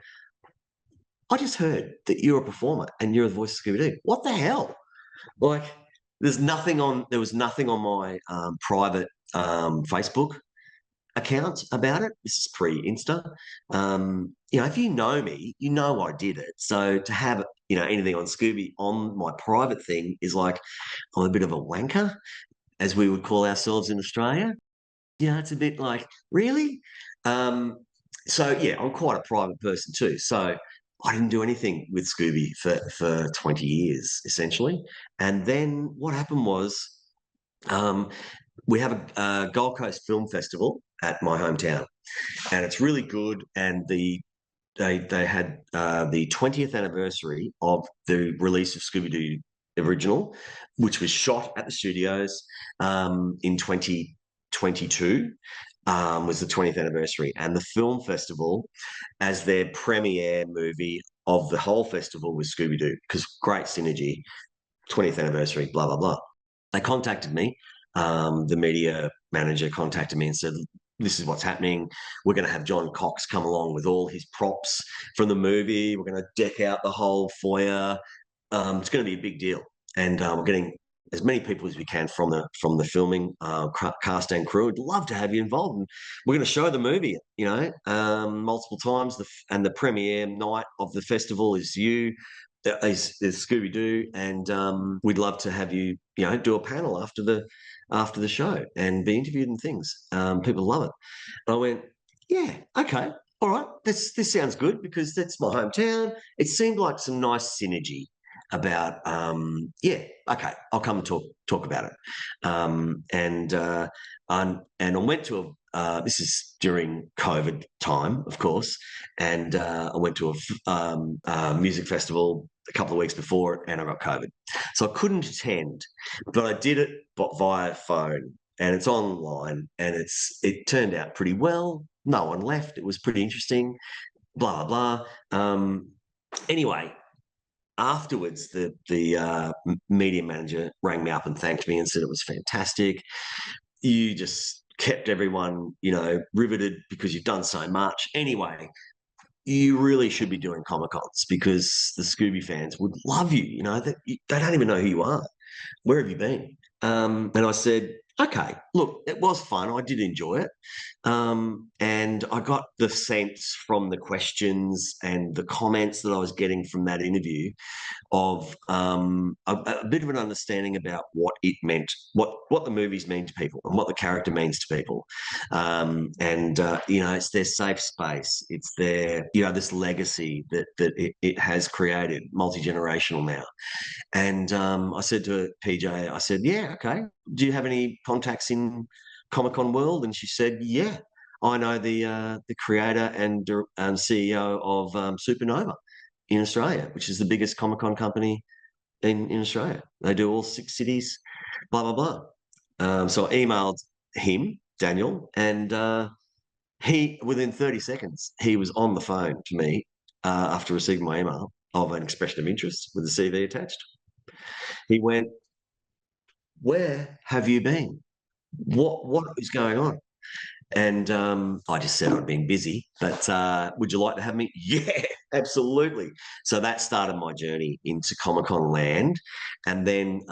"I just heard that you're a performer and you're the voice of Scooby-Doo. What the hell?" Like, there was nothing on my private Facebook account about it. This is pre-Insta. If you know me, you know I did it. So to have anything on Scooby on my private thing is like, I'm a bit of a wanker, as we would call ourselves in Australia. It's a bit like, really? So yeah, I'm quite a private person too. So I didn't do anything with Scooby for 20 years, essentially. And then what happened was, we have a Gold Coast Film Festival at my hometown, and it's really good. And they had the 20th anniversary of the release of Scooby-Doo original, which was shot at the studios in 2022. Was the 20th anniversary, and the film festival, as their premiere movie of the whole festival, was Scooby-Doo, because great synergy, 20th anniversary, blah, blah, blah. They contacted me. The media manager contacted me and said, "This is what's happening. We're going to have John Cox come along with all his props from the movie. We're going to deck out the whole foyer. It's going to be a big deal. And we're getting as many people as we can from the filming cast and crew. We'd love to have you involved. And we're going to show the movie, multiple times. And the premiere night of the festival is Scooby-Doo, and we'd love to have you, do a panel after the show and be interviewed and things. People love it." And I went, "Yeah, okay, all right, this sounds good because that's my hometown. It seemed like some nice synergy about, yeah, okay, I'll come and talk about it. And I went to this is during COVID time, of course, and I went to a music festival a couple of weeks before it, and I got COVID, so I couldn't attend, but I did it via phone, and it's online, and it turned out pretty well. No one left. It was pretty interesting. Blah blah blah. Anyway, afterwards, the media manager rang me up and thanked me and said it was fantastic. You just kept everyone, riveted because you've done so much. Anyway, you really should be doing Comic Cons because the Scooby fans would love you. They don't even know who you are. Where have you been? And I said, okay, look, it was fun. I did enjoy it. And I got the sense from the questions and the comments that I was getting from that interview of a bit of an understanding about what it meant, what the movies mean to people and what the character means to people. It's their safe space. It's their, this legacy that it has created, multi-generational now. And I said to PJ, I said, yeah, okay. Do you have any contacts in Comic-Con world? And she said, yeah, I know the creator and CEO of Supernova in Australia, which is the biggest Comic-Con company in Australia. They do all 6 cities, blah, blah, blah. So I emailed him, Daniel, and he, within 30 seconds, he was on the phone to me after receiving my email of an expression of interest with the CV attached. He went, where have you been? What is going on? And I just said I'd been busy, but would you like to have me? Yeah, absolutely. So that started my journey into Comic-Con land. And then,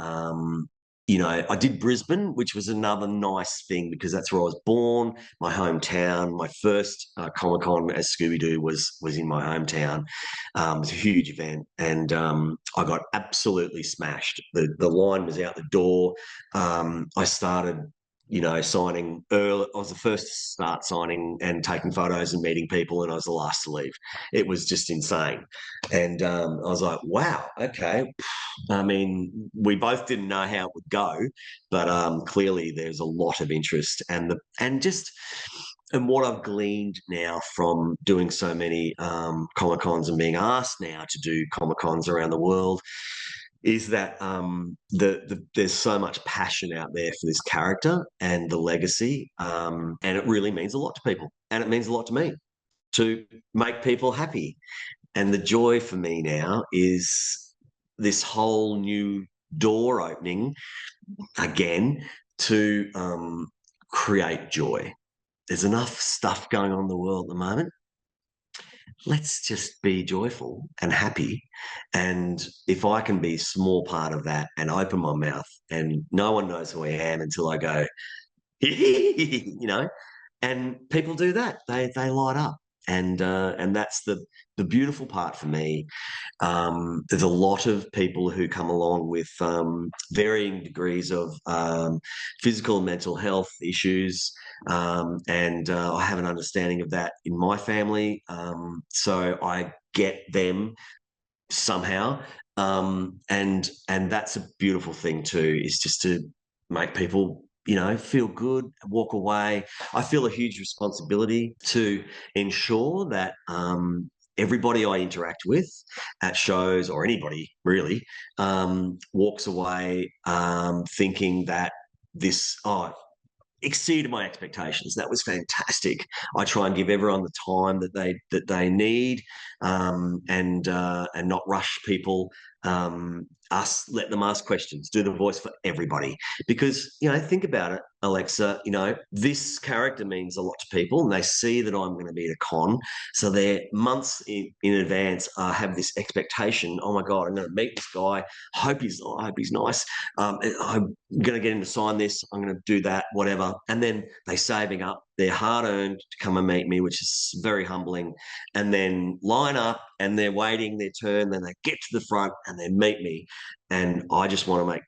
I did Brisbane, which was another nice thing because that's where I was born, my hometown. My first Comic-Con as Scooby-Doo was in my hometown. It was a huge event, and I got absolutely smashed. The line was out the door. I started signing early. I was the first to start signing and taking photos and meeting people, and I was the last to leave. It was just insane. And I was like, wow, okay. I mean, we both didn't know how it would go, but clearly there's a lot of interest and what I've gleaned now from doing so many Comic Cons and being asked now to do Comic Cons around the world is that there's so much passion out there for this character and the legacy, and it really means a lot to people, and it means a lot to me to make people happy. And the joy for me now is this whole new door opening again to create joy. There's enough stuff going on in the world at the moment. Let's just be joyful and happy. And if I can be a small part of that and open my mouth, and no one knows who I am until I go, and people do that. They light up. And that's the beautiful part for me. There's a lot of people who come along with varying degrees of physical and mental health issues, and I have an understanding of that in my family. So I get them somehow, and that's a beautiful thing too. Is just to make people feel good, walk away. I feel a huge responsibility to ensure that everybody I interact with at shows, or anybody really, walks away thinking that this exceeded my expectations. That was fantastic. I try and give everyone the time that they need, and not rush people. Let them ask questions, do the voice for everybody. Because, think about it, Alexa, this character means a lot to people, and they see that I'm going to be at a con. So they're months in advance have this expectation. Oh my God, I'm going to meet this guy. I hope he's nice. I'm going to get him to sign this. I'm going to do that, whatever. And then they're saving up their hard-earned to come and meet me, which is very humbling, and then line up and they're waiting their turn. Then they get to the front and they meet me. And I just want to make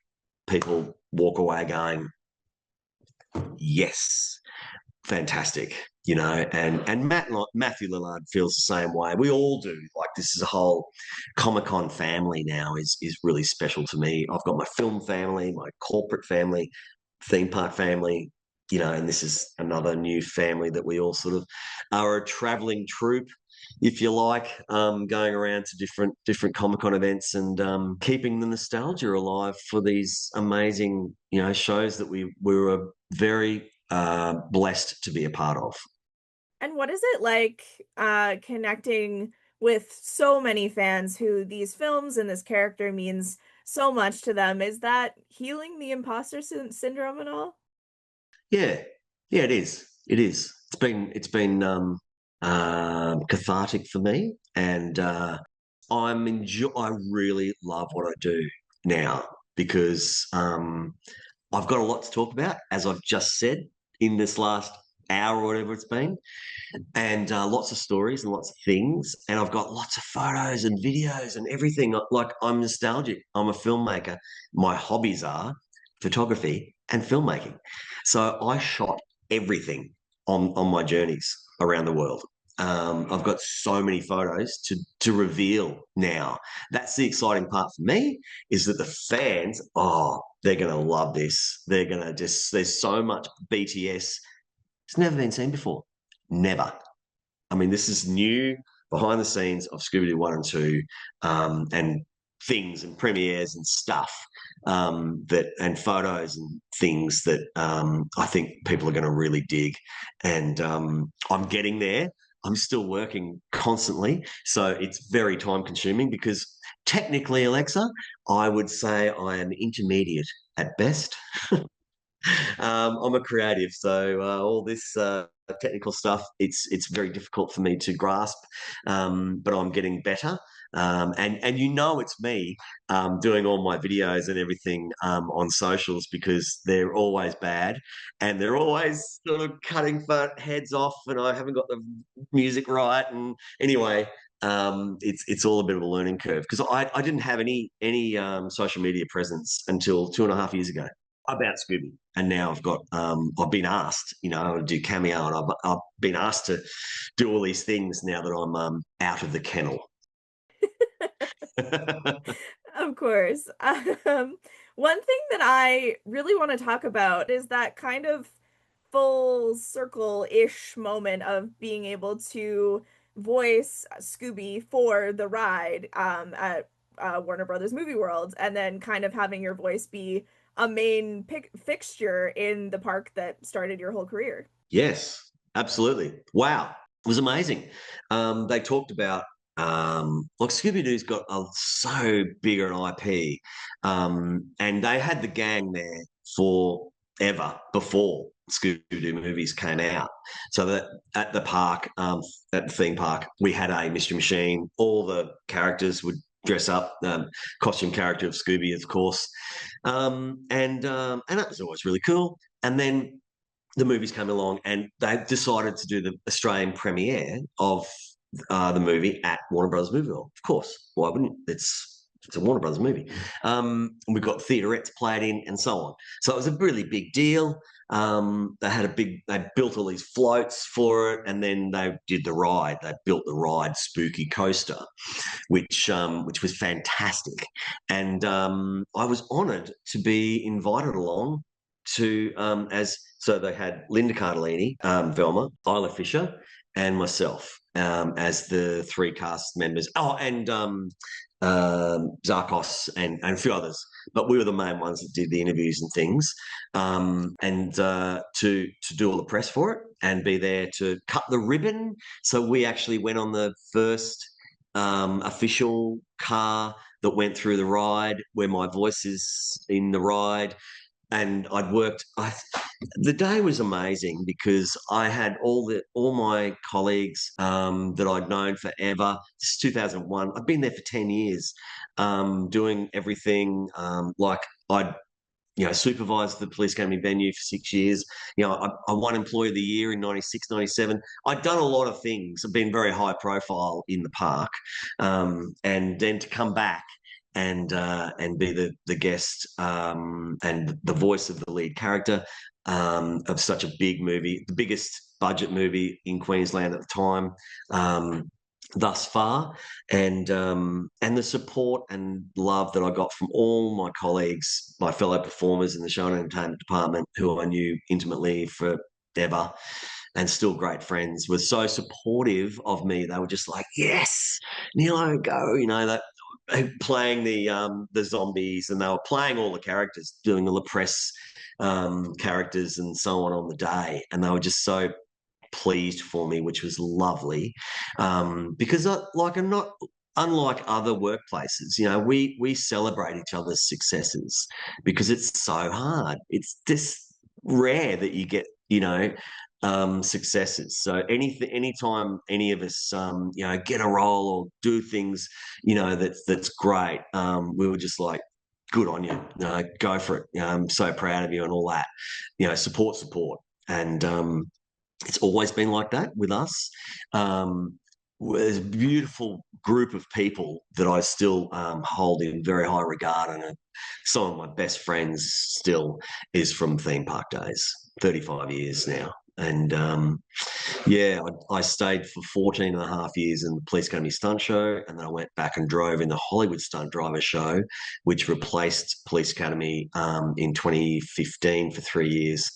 people walk away going, yes, fantastic. you know, and Matthew Lillard feels the same way. We all do. Like, this is a whole Comic-Con family now is really special to me. I've got my film family, my corporate family, theme park family, you know, and this is another new family that we all sort of are a traveling troupe, if you like, going around to different Comic-Con events and keeping the nostalgia alive for these amazing, you know, shows that we were very blessed to be a part of. And what is it like connecting with so many fans who these films and this character means so much to them? Is that healing the imposter syndrome at all? Yeah, yeah, it is. It is. It's been cathartic for me, and I really love what I do now because I've got a lot to talk about, as I've just said in this last hour or whatever it's been, and lots of stories and lots of things, and I've got lots of photos and videos and everything. Like, I'm nostalgic. I'm a filmmaker. My hobbies are photography and filmmaking, so I shot everything on my journeys around the world. I've got so many photos to reveal now. That's the exciting part for me, is that the fans, they're going to love this. They're going to just, there's so much BTS. It's never been seen before. Never. I mean, this is new behind the scenes of Scooby-Doo 1 and 2, and things and premieres and stuff, and photos and things that I think people are going to really dig. And I'm getting there. I'm still working constantly. So it's very time consuming because technically, Alexa, I would say I am intermediate at best. I'm a creative, so all this technical stuff, it's very difficult for me to grasp, but I'm getting better. And you know, it's me doing all my videos and everything on socials, because they're always bad and they're always sort of cutting heads off, and I haven't got the music right. And anyway, it's all a bit of a learning curve, because I didn't have any social media presence until 2.5 years ago about Scooby, and now I've been asked, you know, to do cameo, and I've been asked to do all these things now that I'm out of the kennel. Of course. One thing that I really want to talk about is that kind of full circle-ish moment of being able to voice Scooby for the ride at Warner Brothers Movie World, and then kind of having your voice be a main fixture in the park that started your whole career. Yes, absolutely. Wow, it was amazing. They talked about like, Scooby-Doo's got so big an IP, and they had the gang there forever before Scooby-Doo movies came out. So that at the park, at the theme park, we had a Mystery Machine. All the characters would dress up, costume character of Scooby, of course, and that was always really cool. And then the movies came along, and they decided to do the Australian premiere of the movie at Warner Brothers Movie World. Of course, why wouldn't it's a Warner Brothers movie. And we've got theaterettes played in and so on. So it was a really big deal. They built all these floats for it, and then they did the ride. They built the ride Spooky Coaster, which was fantastic. And I was honoured to be invited along to so they had Linda Cardellini, Velma, Isla Fisher, and myself as the three cast members. Oh, and Zarkos and a few others, but we were the main ones that did the interviews and things, and to do all the press for it and be there to cut the ribbon. So we actually went on the first official car that went through the ride, where my voice is in the ride. And the day was amazing, because I had all my colleagues that I'd known forever. This is 2001. I've been there for 10 years, doing everything. Like, I'd supervised the police academy venue for 6 years. I won Employee of the Year in 96, 97. I'd done a lot of things. I've been very high profile in the park, and then to come back and be the guest and the voice of the lead character of such a big movie, the biggest budget movie in Queensland at the time. Thus far, and the support and love that I got from all my colleagues, my fellow performers in the show and entertainment department, who I knew intimately forever and still great friends, were so supportive of me. They were just like, "Yes, Nilo, go!" That playing the zombies, and they were playing all the characters, doing all the press characters and so on the day, and they were just so pleased for me, which was lovely, because I'm not unlike other workplaces. We celebrate each other's successes because it's so hard. It's just rare that you get successes. So anytime any of us get a role or do things that's great, we were just like, good on you, go for it. I'm so proud of you and all that. Support, and it's always been like that with us. There's a beautiful group of people that I still hold in very high regard, and some of my best friends still is from theme park days, 35 years now. And I stayed for 14 and a half years in the Police Academy stunt show, and then I went back and drove in the Hollywood stunt driver show, which replaced Police Academy in 2015 for 3 years.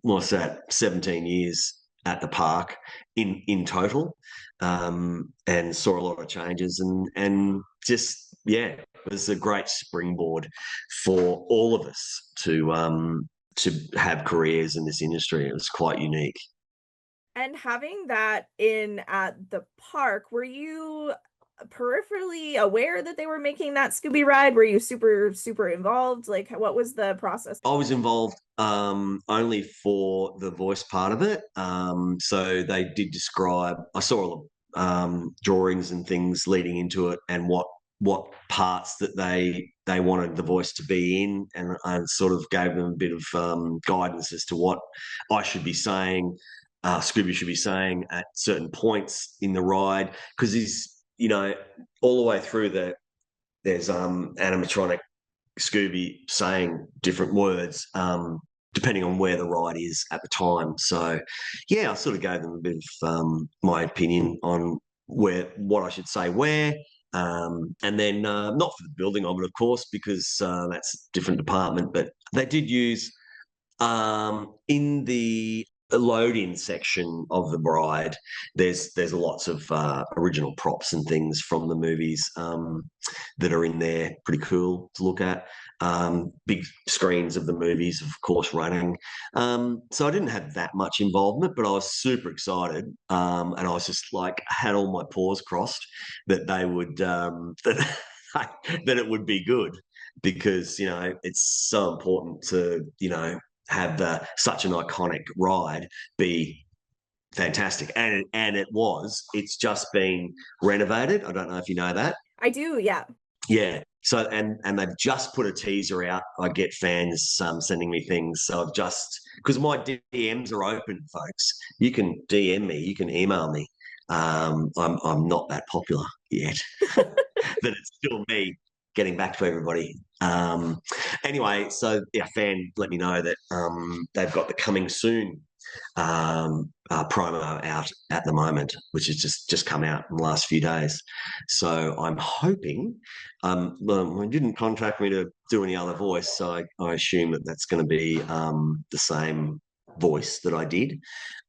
What's that, 17 years at the park in total, and saw a lot of changes, and just, it was a great springboard for all of us to have careers in this industry. It was quite unique. And having that in at the park, were you peripherally aware that they were making that Scooby ride? Were you super, super involved? Like, what was the process? I was involved only for the voice part of it. So they did describe, I saw all the drawings and things leading into it, and what parts that they wanted the voice to be in, and I sort of gave them a bit of guidance as to what I should be saying, Scooby should be saying at certain points in the ride, because he's, all the way through there's animatronic Scooby saying different words depending on where the ride is at the time. So I sort of gave them a bit of my opinion on what I should say where. And then not for the building of it, of course, because that's a different department, but they did use in the load-in section of the ride, there's lots of original props and things from the movies that are in there, pretty cool to look at. Big screens of the movies, of course, running. So I didn't have that much involvement, but I was super excited, and I was just like, had all my paws crossed that they would that it would be good, because it's so important to have such an iconic ride be fantastic, and it was. It's just been renovated. I don't know if you know that. I do, yeah. Yeah. So and they've just put a teaser out. I get fans sending me things. So I've just, because my DMs are open, folks. You can DM me. You can email me. I'm not that popular yet. That it's still me getting back to everybody. Anyway, so a fan let me know that they've got the coming soon promo out at the moment, which has just come out in the last few days. So I'm hoping, they didn't contract me to do any other voice, so I assume that that's going to be the same voice that I did.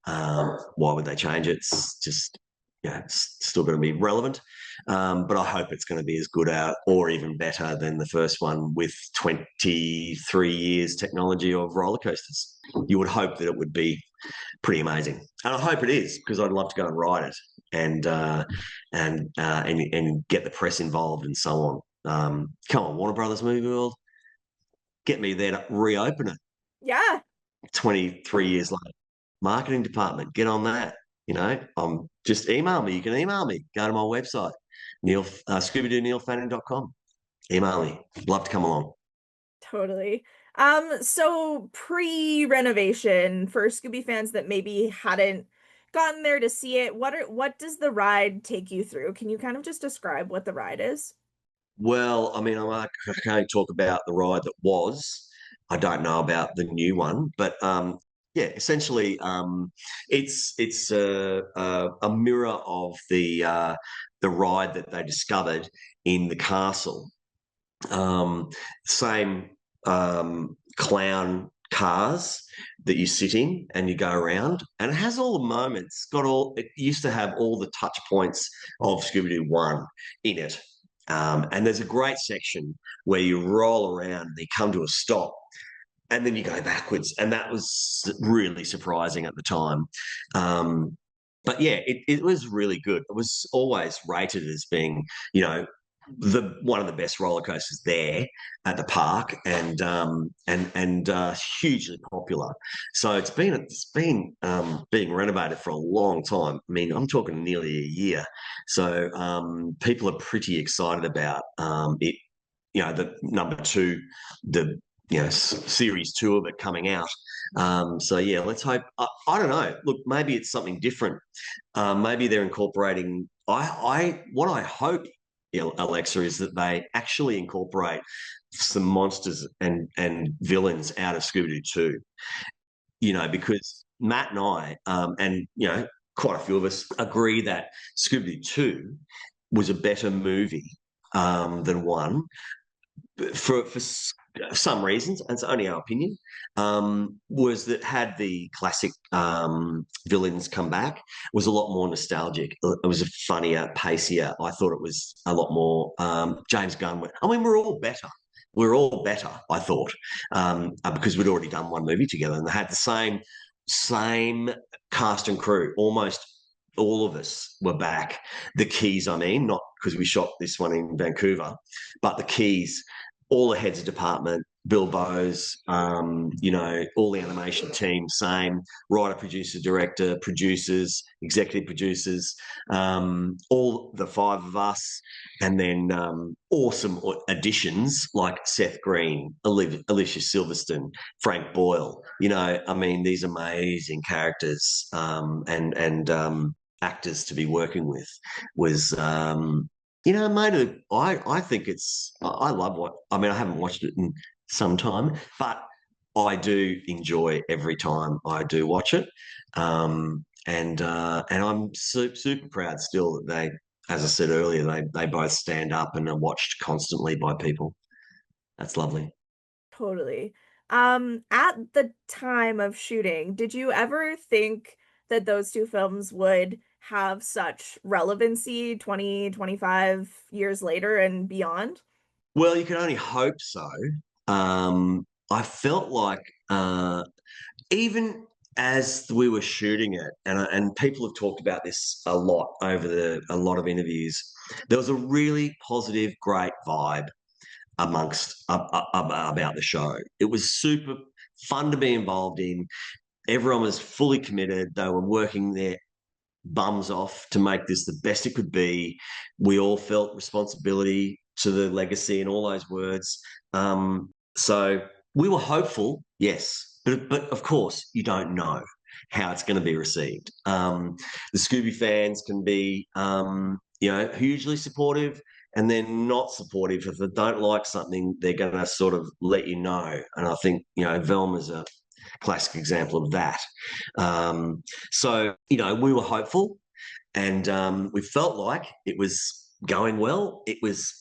Why would they change it? It's just, it's still going to be relevant. But I hope it's going to be as good or even better than the first one, with 23 years technology of roller coasters. You would hope that it would be pretty amazing, and I hope it is, because I'd love to go and ride it and get the press involved and so on. Come on, Warner Brothers Movie World, get me there to reopen it. Yeah. 23 years later, marketing department, get on that. Just email me. You can email me. Go to my website, Scooby-Doo.neilfanning.com. Email me. Love to come along. Totally. So pre-renovation, for Scooby fans that maybe hadn't gotten there to see it, what does the ride take you through? Can you kind of just describe what the ride is? Well, I mean, I can't talk about the ride that was. I don't know about the new one, but Yeah, essentially, it's a mirror of the ride that they discovered in the castle. Same clown cars that you sit in and you go around, and it has all the moments. It used to have all the touch points of Scooby-Doo 1 in it. And there's a great section where you roll around and you come to a stop and then you go backwards. And that was really surprising at the time. But yeah, it was really good. It was always rated as being, you know, one of the best roller coasters there at the park, and hugely popular. So it's been being renovated for a long time. I mean, I'm talking nearly a year. So people are pretty excited about it. You know, the number two, the series 2 of it coming out. So yeah, let's hope. I don't know. Look, maybe it's something different. Maybe they're incorporating. What I hope, Alexa, is that they actually incorporate some monsters and villains out of Scooby-Doo 2. You know, because Matt and I, and quite a few of us agree that Scooby-Doo 2 was a better movie than 1 for some reasons, and it's only our opinion, was that had the classic villains come back, was a lot more nostalgic. It was a funnier, pacier. I thought it was a lot more James Gunn. I mean, we're all better. We're all better, I thought, because we'd already done 1 movie together and they had the same cast and crew. Almost all of us were back. The Keys, I mean, not because we shot this one in Vancouver, but the Keys, all the heads of department, Bilbo's, all the animation team, same, writer, producer, director, producers, executive producers, all the 5 of us, and then awesome additions like Seth Green, Alicia Silverstone, Frank Boyle. I mean, these amazing characters and actors to be working with was mate, I think I love I haven't watched it in some time, but I do enjoy every time I do watch it. And I'm super proud still that they, as I said earlier, they both stand up and are watched constantly by people. That's lovely. Totally. At the time of shooting, did you ever think that those 2 films would have such relevancy 20, 25 years later and beyond? Well, you can only hope so. I felt like even as we were shooting it, and people have talked about this a lot over a lot of interviews, there was a really positive, great vibe about the show. It was super fun to be involved in. Everyone was fully committed. They were working their bums off to make this the best it could be. We all felt responsibility to the legacy and all those words. So we were hopeful, yes, but of course you don't know how it's going to be received. The Scooby fans can be, hugely supportive, and they're not supportive. If they don't like something, they're going to sort of let you know. And I think Velma's a classic example of that. So we were hopeful, and we felt like it was going well. It was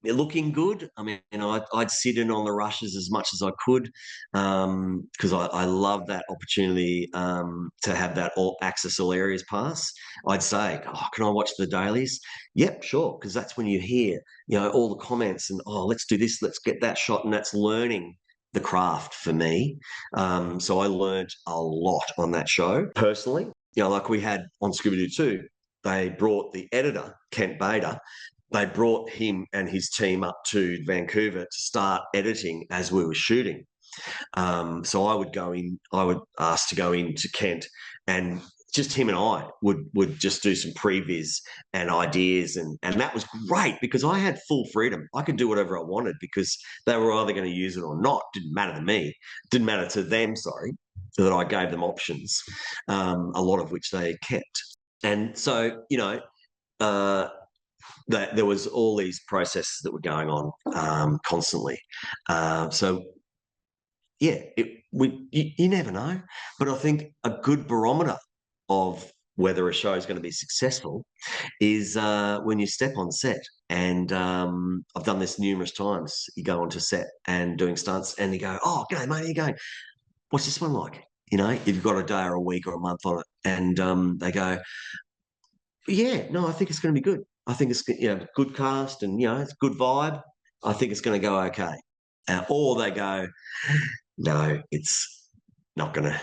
looking good. I mean, I'd sit in on the rushes as much as I could, because I love that opportunity to have that all access all areas pass. I'd say, oh, can I watch the dailies? Yep, sure, because that's when you hear all the comments and, oh, let's do this, let's get that shot, and that's learning the craft for me. So I learned a lot on that show personally. Like we had on Scooby-Doo 2, they brought the editor, Kent Bader, they brought him and his team up to Vancouver to start editing as we were shooting. So I would ask to go into Kent, and just him and I would just do some previs and ideas, and that was great because I had full freedom. I could do whatever I wanted because they were either going to use it or not. Didn't matter to me. Didn't matter to them, sorry, that I gave them options, a lot of which they kept. And so, that there was all these processes that were going on constantly. So you never know. But I think a good barometer of whether a show is going to be successful is when you step on set. And I've done this numerous times. You go onto set and doing stunts, and you go, "Oh, g'day, mate. How you going? What's this one like?" You've got a day or a week or a month on it, and they go, "Yeah, no, I think it's going to be good. I think it's good cast, and it's good vibe. I think it's going to go okay." Or they go, "No, it's not going to.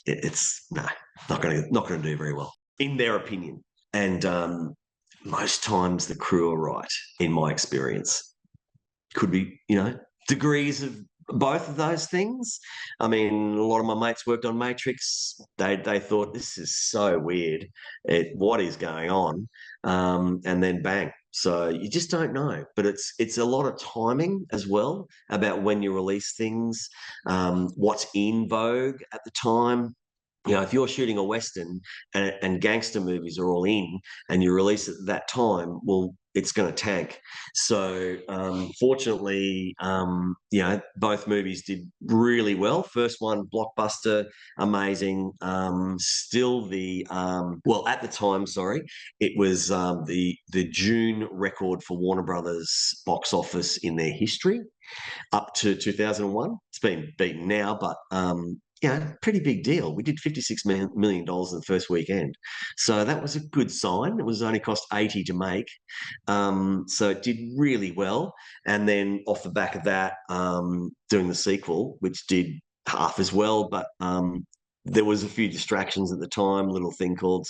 It's no, not going to do very well," in their opinion. And most times the crew are right, in my experience. Could be, degrees of both of those things. I mean, a lot of my mates worked on Matrix. They thought, this is so weird. What is going on? And then bang. So you just don't know. But it's a lot of timing as well about when you release things, what's in vogue at the time. If you're shooting a Western and gangster movies are all in and you release it at that time, well, it's going to tank. So fortunately, both movies did really well. First one, blockbuster, amazing. Still at the time, sorry, it was the June record for Warner Brothers box office in their history up to 2001. It's been beaten now, but pretty big deal. We did $56 million in the first weekend. So that was a good sign. It was only cost 80 to make. So it did really well. And then off the back of that, doing the sequel, which did half as well, but there was a few distractions at the time, a little thing called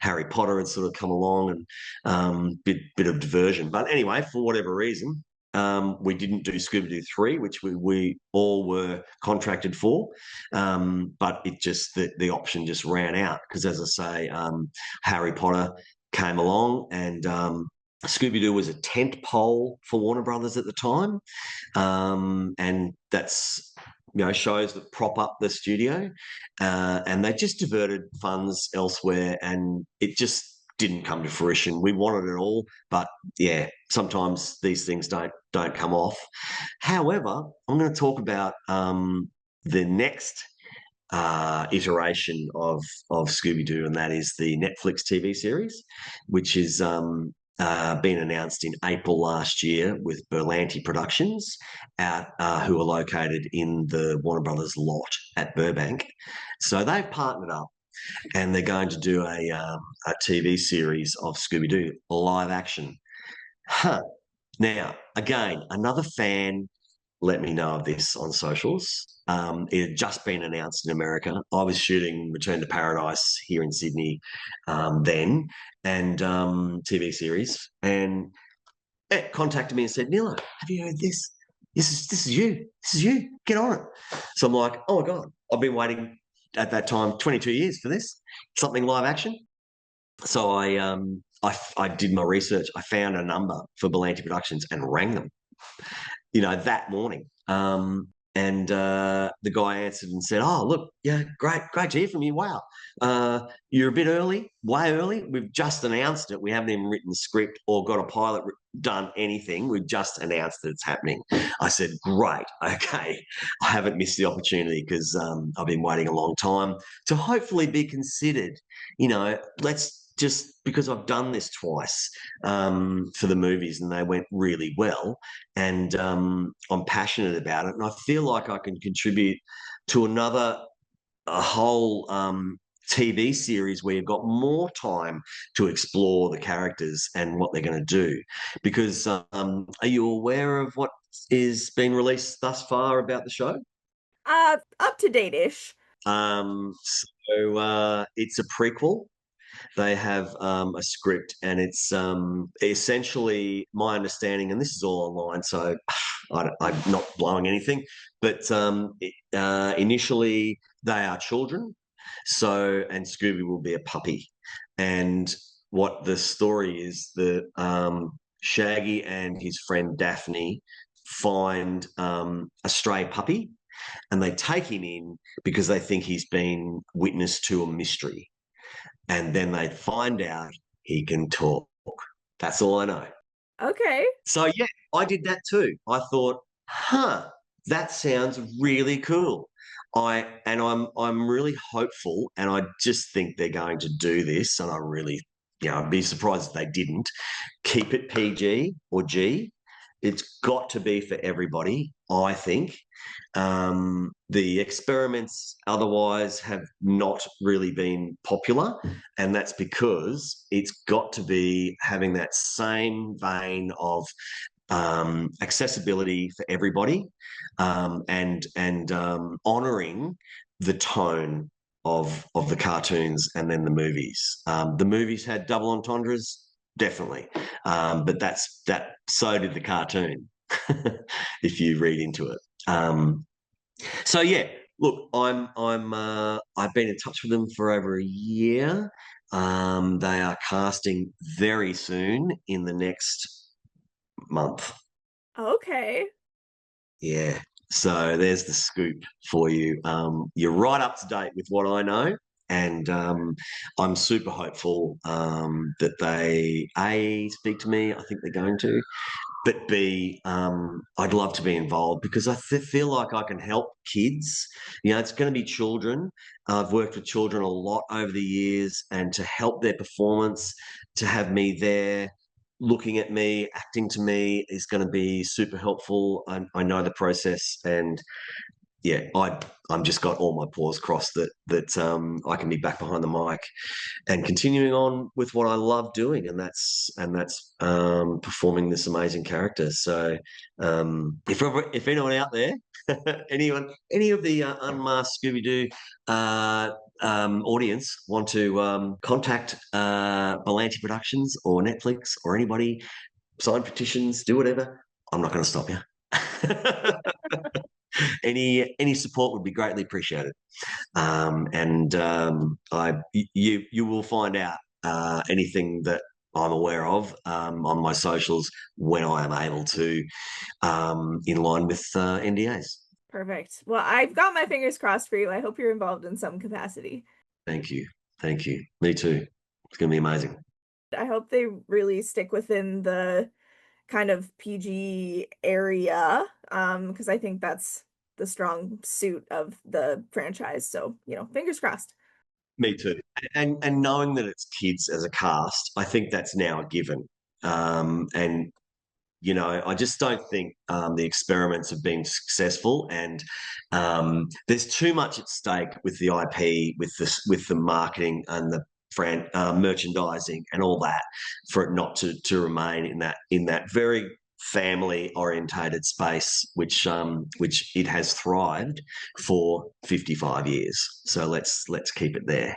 Harry Potter had sort of come along and bit of diversion. But anyway, for whatever reason, we didn't do Scooby-Doo 3, which we all were contracted for, but it just the option just ran out because, as I say, Harry Potter came along, and Scooby-Doo was a tent pole for Warner Brothers at the time, and that's shows that prop up the studio, and they just diverted funds elsewhere, and it just didn't come to fruition. We wanted it all, but yeah, sometimes these things don't come off. However, I'm going to talk about the next iteration of Scooby-Doo, and that is the Netflix TV series, which is been announced in April last year with Berlanti Productions, who are located in the Warner Brothers lot at Burbank. So they've partnered up, and they're going to do a TV series of Scooby-Doo live action. Now, again, another fan let me know of this on socials. It had just been announced in America. I was shooting Return to Paradise here in Sydney then, and TV series, and it contacted me and said, "Nilo, have you heard this? This is you. This is you. Get on it." So I'm like, "Oh my God, I've been waiting at that time 22 years for this, something live action." So I did my research. I found a number for Berlanti Productions and rang them, that morning. And the guy answered and said, "Oh, look, yeah, great to hear from you. Wow, you're a bit early, way early. We've just announced it. We haven't even written the script or got a pilot done anything. We've just announced that it's happening." I said, "Great, okay. I haven't missed the opportunity because I've been waiting a long time to hopefully be considered. Let's just because I've done this twice for the movies and they went really well, and I'm passionate about it, and I feel like I can contribute to a whole TV series where you've got more time to explore the characters and what they're going to do." Because are you aware of what is being released thus far about the show? Up to date-ish. So it's a prequel. They have a script, and it's essentially my understanding, and this is all online, so I'm not blowing anything, but initially they are children, and Scooby will be a puppy. And what the story is, that Shaggy and his friend Daphne find a stray puppy, and they take him in because they think he's been witness to a mystery. And then they find out he can talk. That's all I know. Okay. So, yeah, I did that too. I thought, that sounds really cool. I'm really hopeful, and I just think they're going to do this, and I really, I'd be surprised if they didn't. Keep it PG or G. It's got to be for everybody, I think. The experiments otherwise have not really been popular, and that's because it's got to be having that same vein of accessibility for everybody, and honouring the tone of the cartoons and then the movies. The movies had double entendres, definitely, but that so did the cartoon. If you read into it. So yeah, look, I've been in touch with them for over a year. They are casting very soon in the next month. Okay. Yeah. So there's the scoop for you. You're right up to date with what I know. And I'm super hopeful that they, A, speak to me. I think they're going to. But B, I'd love to be involved because I feel like I can help kids. It's going to be children. I've worked with children a lot over the years, and to help their performance, to have me there looking at me, acting to me is going to be super helpful. I know the process, and yeah, I'm just got all my paws crossed that I can be back behind the mic and continuing on with what I love doing, and that's performing this amazing character. So, if anyone out there, any of the Unmasked Scooby-Doo audience want to contact Belanti Productions or Netflix or anybody, sign petitions, do whatever, I'm not going to stop you. Any support would be greatly appreciated. You will find out anything that I'm aware of on my socials when I am able to, in line with NDAs. Perfect. Well, I've got my fingers crossed for you. I hope you're involved in some capacity. Thank you. Me too. It's going to be amazing. I hope they really stick within the kind of PG area, because I think that's the strong suit of the franchise. So, fingers crossed. Me too. And knowing that it's kids as a cast, I think that's now a given. And I just don't think the experiments have been successful, and there's too much at stake with the IP, with the marketing and the merchandising and all that, for it not to remain in that very family orientated space, which it has thrived for 55 years. So let's keep it there.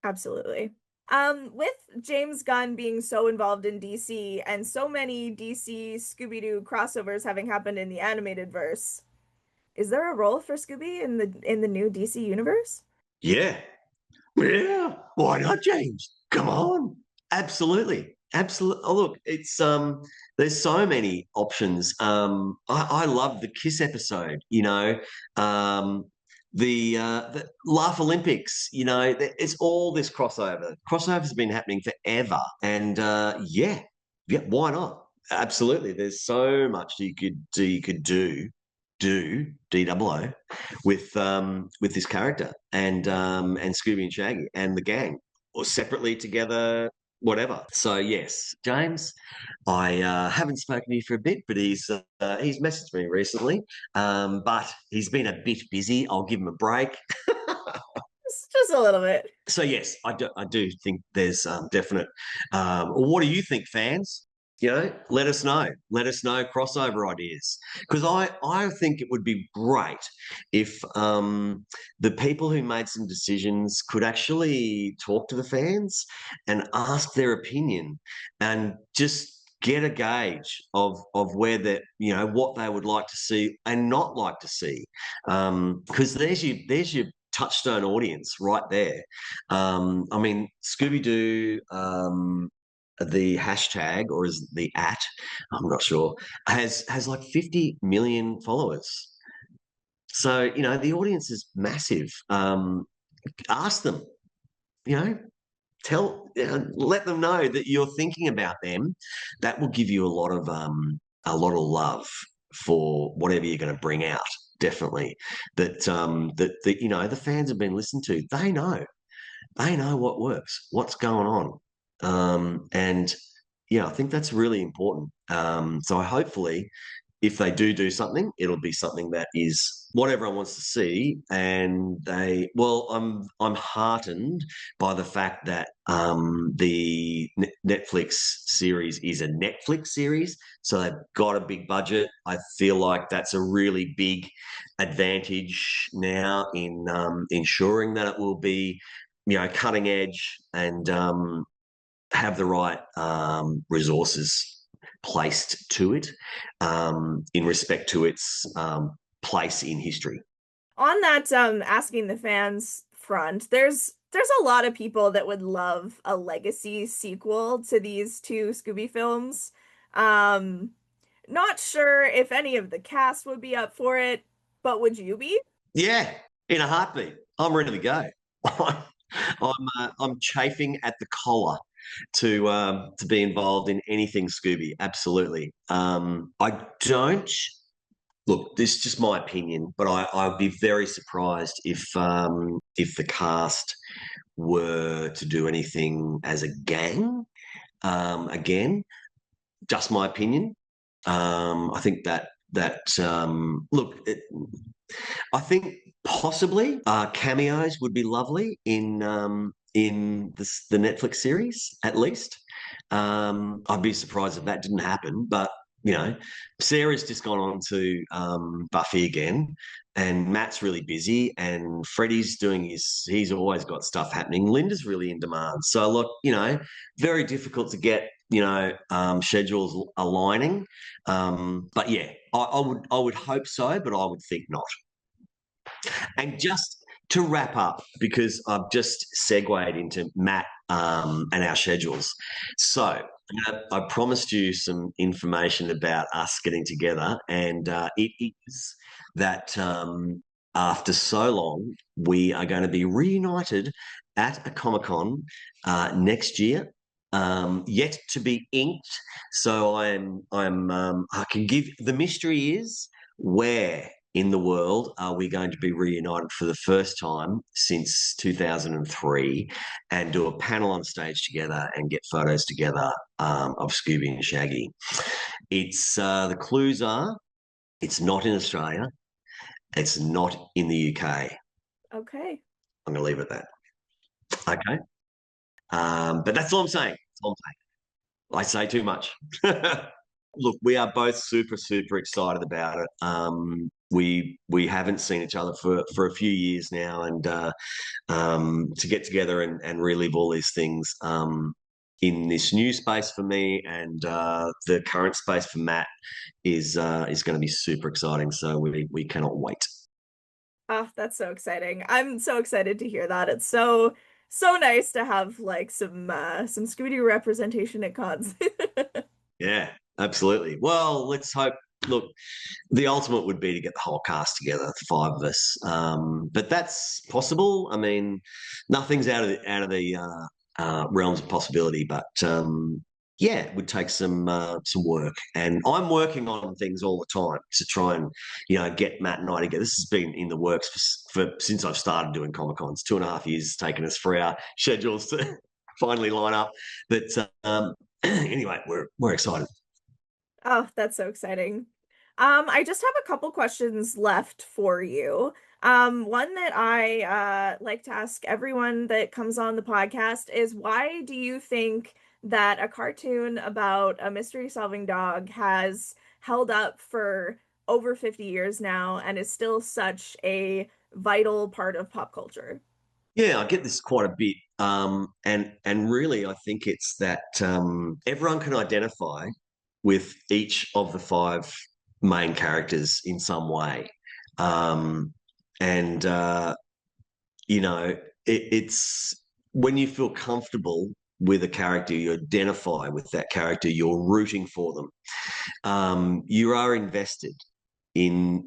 Absolutely. With James Gunn being so involved in DC and so many DC Scooby-Doo crossovers having happened in the animated verse, is there a role for Scooby in the new DC universe? Yeah. Why not, James? Come on. Absolutely. Oh, look, it's there's so many options. I love the Kiss episode, the Laugh Olympics, it's all this crossover. Crossover's been happening forever. And yeah, why not? Absolutely. There's so much you could do DOO with this character and Scooby and Shaggy and the gang, or separately, together, whatever. So yes, James, I haven't spoken to you for a bit, but he's messaged me recently, but he's been a bit busy. I'll give him a break. Just a little bit. So yes, I do think there's definite. What do you think, fans? Let us know. Let us know crossover ideas, because I think it would be great if the people who made some decisions could actually talk to the fans and ask their opinion, and just get a gauge of where that, what they would like to see and not like to see, because there's your touchstone audience right there. I mean, Scooby-Doo, the hashtag, or is the I'm not sure, has like 50 million followers. So, the audience is massive. Ask them, let them know that you're thinking about them. That will give you a lot of love for whatever you're going to bring out. Definitely, that the fans have been listened to. They know what works, what's going on, and yeah, I think that's really important. So hopefully, if they do something, it'll be something that is what everyone wants to see. And I'm heartened by the fact that the Netflix series is a Netflix series, so they've got a big budget. I feel like that's a really big advantage now in ensuring that it will be, cutting edge and have the right resources placed to it in respect to its place in history. On that asking the fans front, there's a lot of people that would love a legacy sequel to these two Scooby films. Um, Not sure if any of the cast would be up for it, but would you be? Yeah, in a heartbeat. I'm ready to go. I'm chafing at the collar to be involved in anything Scooby. Absolutely. I don't look. This is just my opinion, but I'd be very surprised if the cast were to do anything as a gang. Again, just my opinion. I think I think possibly cameos would be lovely in the Netflix series, at least. I'd be surprised if that didn't happen, but Sarah's just gone on to Buffy again, and Matt's really busy, and Freddie's he's always got stuff happening. Linda's really in demand. So look, very difficult to get, schedules aligning. But yeah, I would hope so, but I would think not. And just to wrap up, because I've just segued into Matt and our schedules. So I promised you some information about us getting together, and it is that after so long, we are going to be reunited at a Comic-Con next year. Yet to be inked. So I can give the mystery is where in the world are we going to be reunited for the first time since 2003 and do a panel on stage together and get photos together of Scooby and Shaggy. It's the clues are it's not in Australia, it's not in the UK. Okay. I'm going to leave it at that. Okay. But that's all I'm saying. That's all I'm saying. I say too much. Look, we are both super, super excited about it. We haven't seen each other for a few years now, and to get together and relive all these things in this new space for me and the current space for Matt is going to be super exciting. So we cannot wait. Oh, that's so exciting. I'm so excited to hear that. It's so nice to have like some Scooby-Doo representation at cons. Yeah, absolutely. Well, let's hope. Look, the ultimate would be to get the whole cast together, the five of us. But that's possible. I mean, nothing's out of the realms of possibility. But yeah, it would take some work, and I'm working on things all the time to try and get Matt and I together. This has been in the works for since I've started doing Comic Cons. 2.5 years it's taken us for our schedules to finally line up. But anyway, we're excited. Oh, that's so exciting. I just have a couple questions left for you. One that I like to ask everyone that comes on the podcast is why do you think that a cartoon about a mystery-solving dog has held up for over 50 years now and is still such a vital part of pop culture? Yeah, I get this quite a bit, and really, I think it's that everyone can identify with each of the five main characters in some way, and it's when you feel comfortable with a character, you identify with that character, you're rooting for them, you are invested in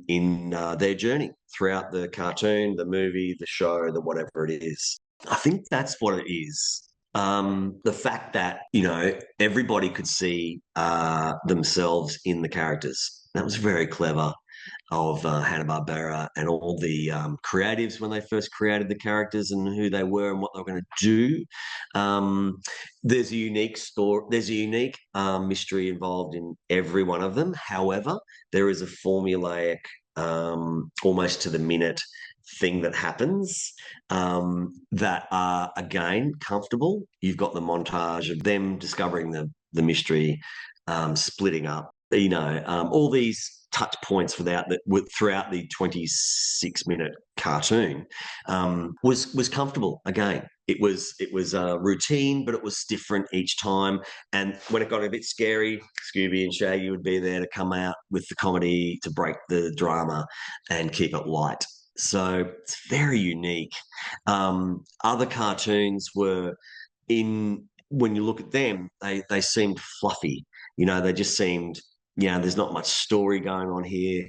their journey throughout the cartoon, the movie, the show, the whatever it is. I think that's what it is. The fact that everybody could see themselves in the characters. That was very clever of Hanna-Barbera and all the creatives when they first created the characters and who they were and what they were going to do. Um, there's a unique story. There's a unique mystery involved in every one of them. However, there is a formulaic, almost to the minute thing that happens that are again comfortable. You've got the montage of them discovering the mystery, splitting up. All these touch points throughout the 26-minute cartoon was comfortable. Again, it was routine, but it was different each time. And when it got a bit scary, Scooby and Shaggy would be there to come out with the comedy to break the drama and keep it light. So it's very unique. Other cartoons were when you look at them, they seemed fluffy. They just seemed, there's not much story going on here.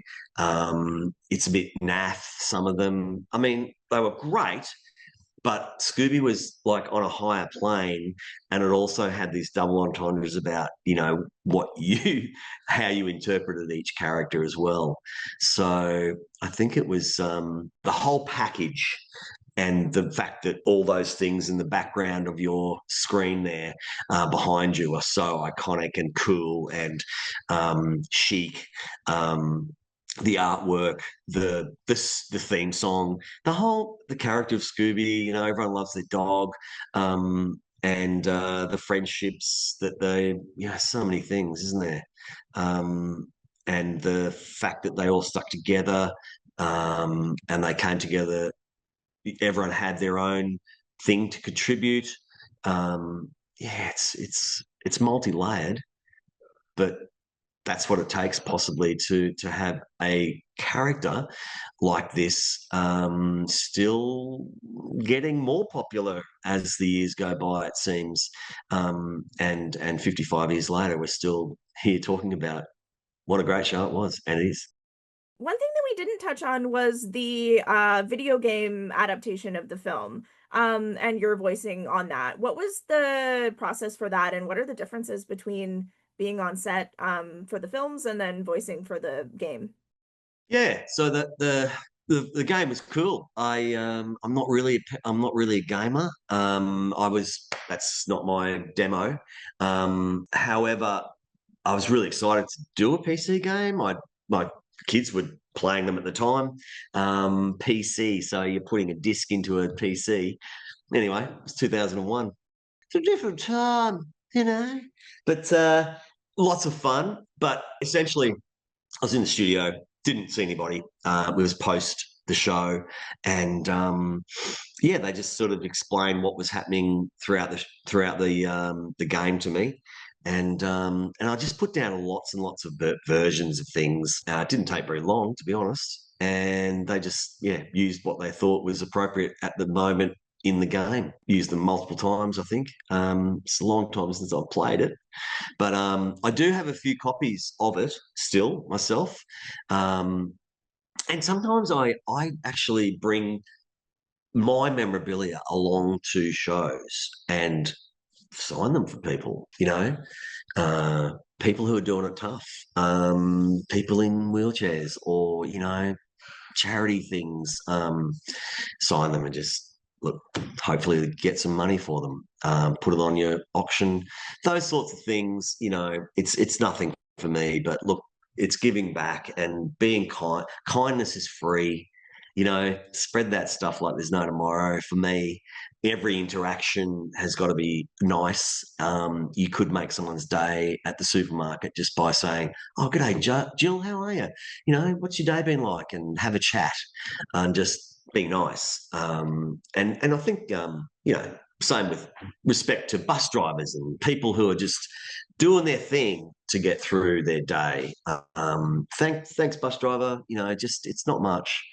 It's a bit naff, some of them. I mean, they were great, but Scooby was like on a higher plane, and it also had these double entendres about, how you interpreted each character as well. So I think it was the whole package, and the fact that all those things in the background of your screen there behind you are so iconic and cool and chic. The artwork, the theme song, the character of Scooby. Everyone loves their dog, and the friendships that so many things, isn't there? And the fact that they all stuck together, and they came together. Everyone had their own thing to contribute. It's multi-layered, but that's what it takes possibly to have a character like this still getting more popular as the years go by, it seems. And 55 years later, we're still here talking about what a great show it was, and it is. One thing that we didn't touch on was the video game adaptation of the film, and your voicing on that. What was the process for that, and what are the differences between being on set for the films and then voicing for the game? Yeah, so the game was cool. I'm not really a gamer. That's not my demo. However, I was really excited to do a PC game. My kids were playing them at the time. PC, so you're putting a disc into a PC. Anyway, it was 2001. It's a different time. But lots of fun. But essentially, I was in the studio, didn't see anybody. It was post the show, and they just sort of explained what was happening throughout the game to me, and I just put down lots and lots of versions of things. It didn't take very long, to be honest, and they just used what they thought was appropriate at the moment in the game. Used them multiple times, I think. It's a long time since I've played it. But I do have a few copies of it still myself. And sometimes I actually bring my memorabilia along to shows and sign them for people, people who are doing it tough, people in wheelchairs or, charity things, sign them and just look, hopefully get some money for them, put it on your auction, those sorts of things. It's nothing for me, but look, it's giving back and being kind. Kindness is free. Spread that stuff like there's no tomorrow. For me, every interaction has got to be nice. You could make someone's day at the supermarket just by saying, "Oh, good day, Jill. How are you? What's your day been like?" And have a chat and just be nice. And I think same with respect to bus drivers and people who are just doing their thing to get through their day. Thanks, bus driver. It's not much.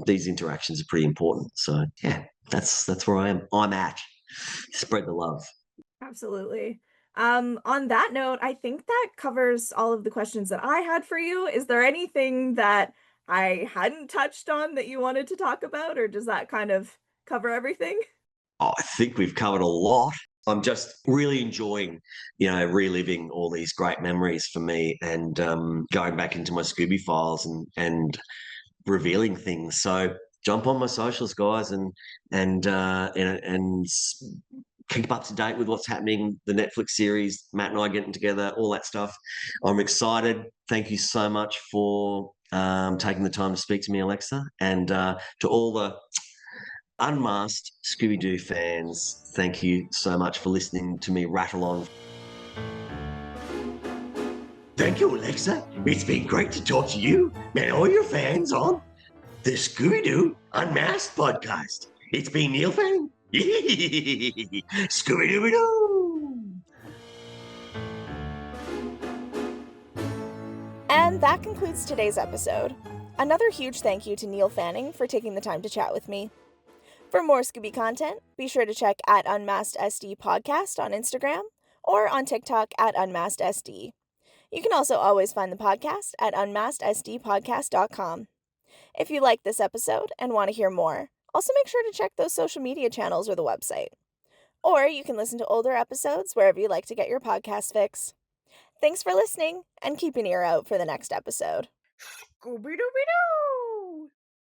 These interactions are pretty important. So yeah, that's where I am. I'm at. Spread the love. Absolutely. On that note, I think that covers all of the questions that I had for you. Is there anything that I hadn't touched on that you wanted to talk about, or does that kind of cover everything? I think we've covered a lot. I'm just really enjoying, reliving all these great memories for me and going back into my Scooby files and revealing things. So jump on my socials, guys, and keep up to date with what's happening. The Netflix series, Matt and I getting together, all that stuff. I'm excited. Thank you so much for taking the time to speak to me, Alexa, and to all the Unmasked Scooby-Doo fans, thank you so much for listening to me rattle on. Thank you, Alexa. It's been great to talk to you and all your fans on the Scooby-Doo Unmasked podcast. It's been Neil Fanning. Scooby-Doo-Doo! And that concludes today's episode. Another huge thank you to Neil Fanning for taking the time to chat with me. For more Scooby content, be sure to check at Unmasked SD Podcast on Instagram or on TikTok at Unmasked SD. You can also always find the podcast at unmaskedsdpodcast.com. If you like this episode and want to hear more, also make sure to check those social media channels or the website. Or you can listen to older episodes wherever you like to get your podcast fix. Thanks for listening, and keep an ear out for the next episode. Scooby-Dooby-Doo!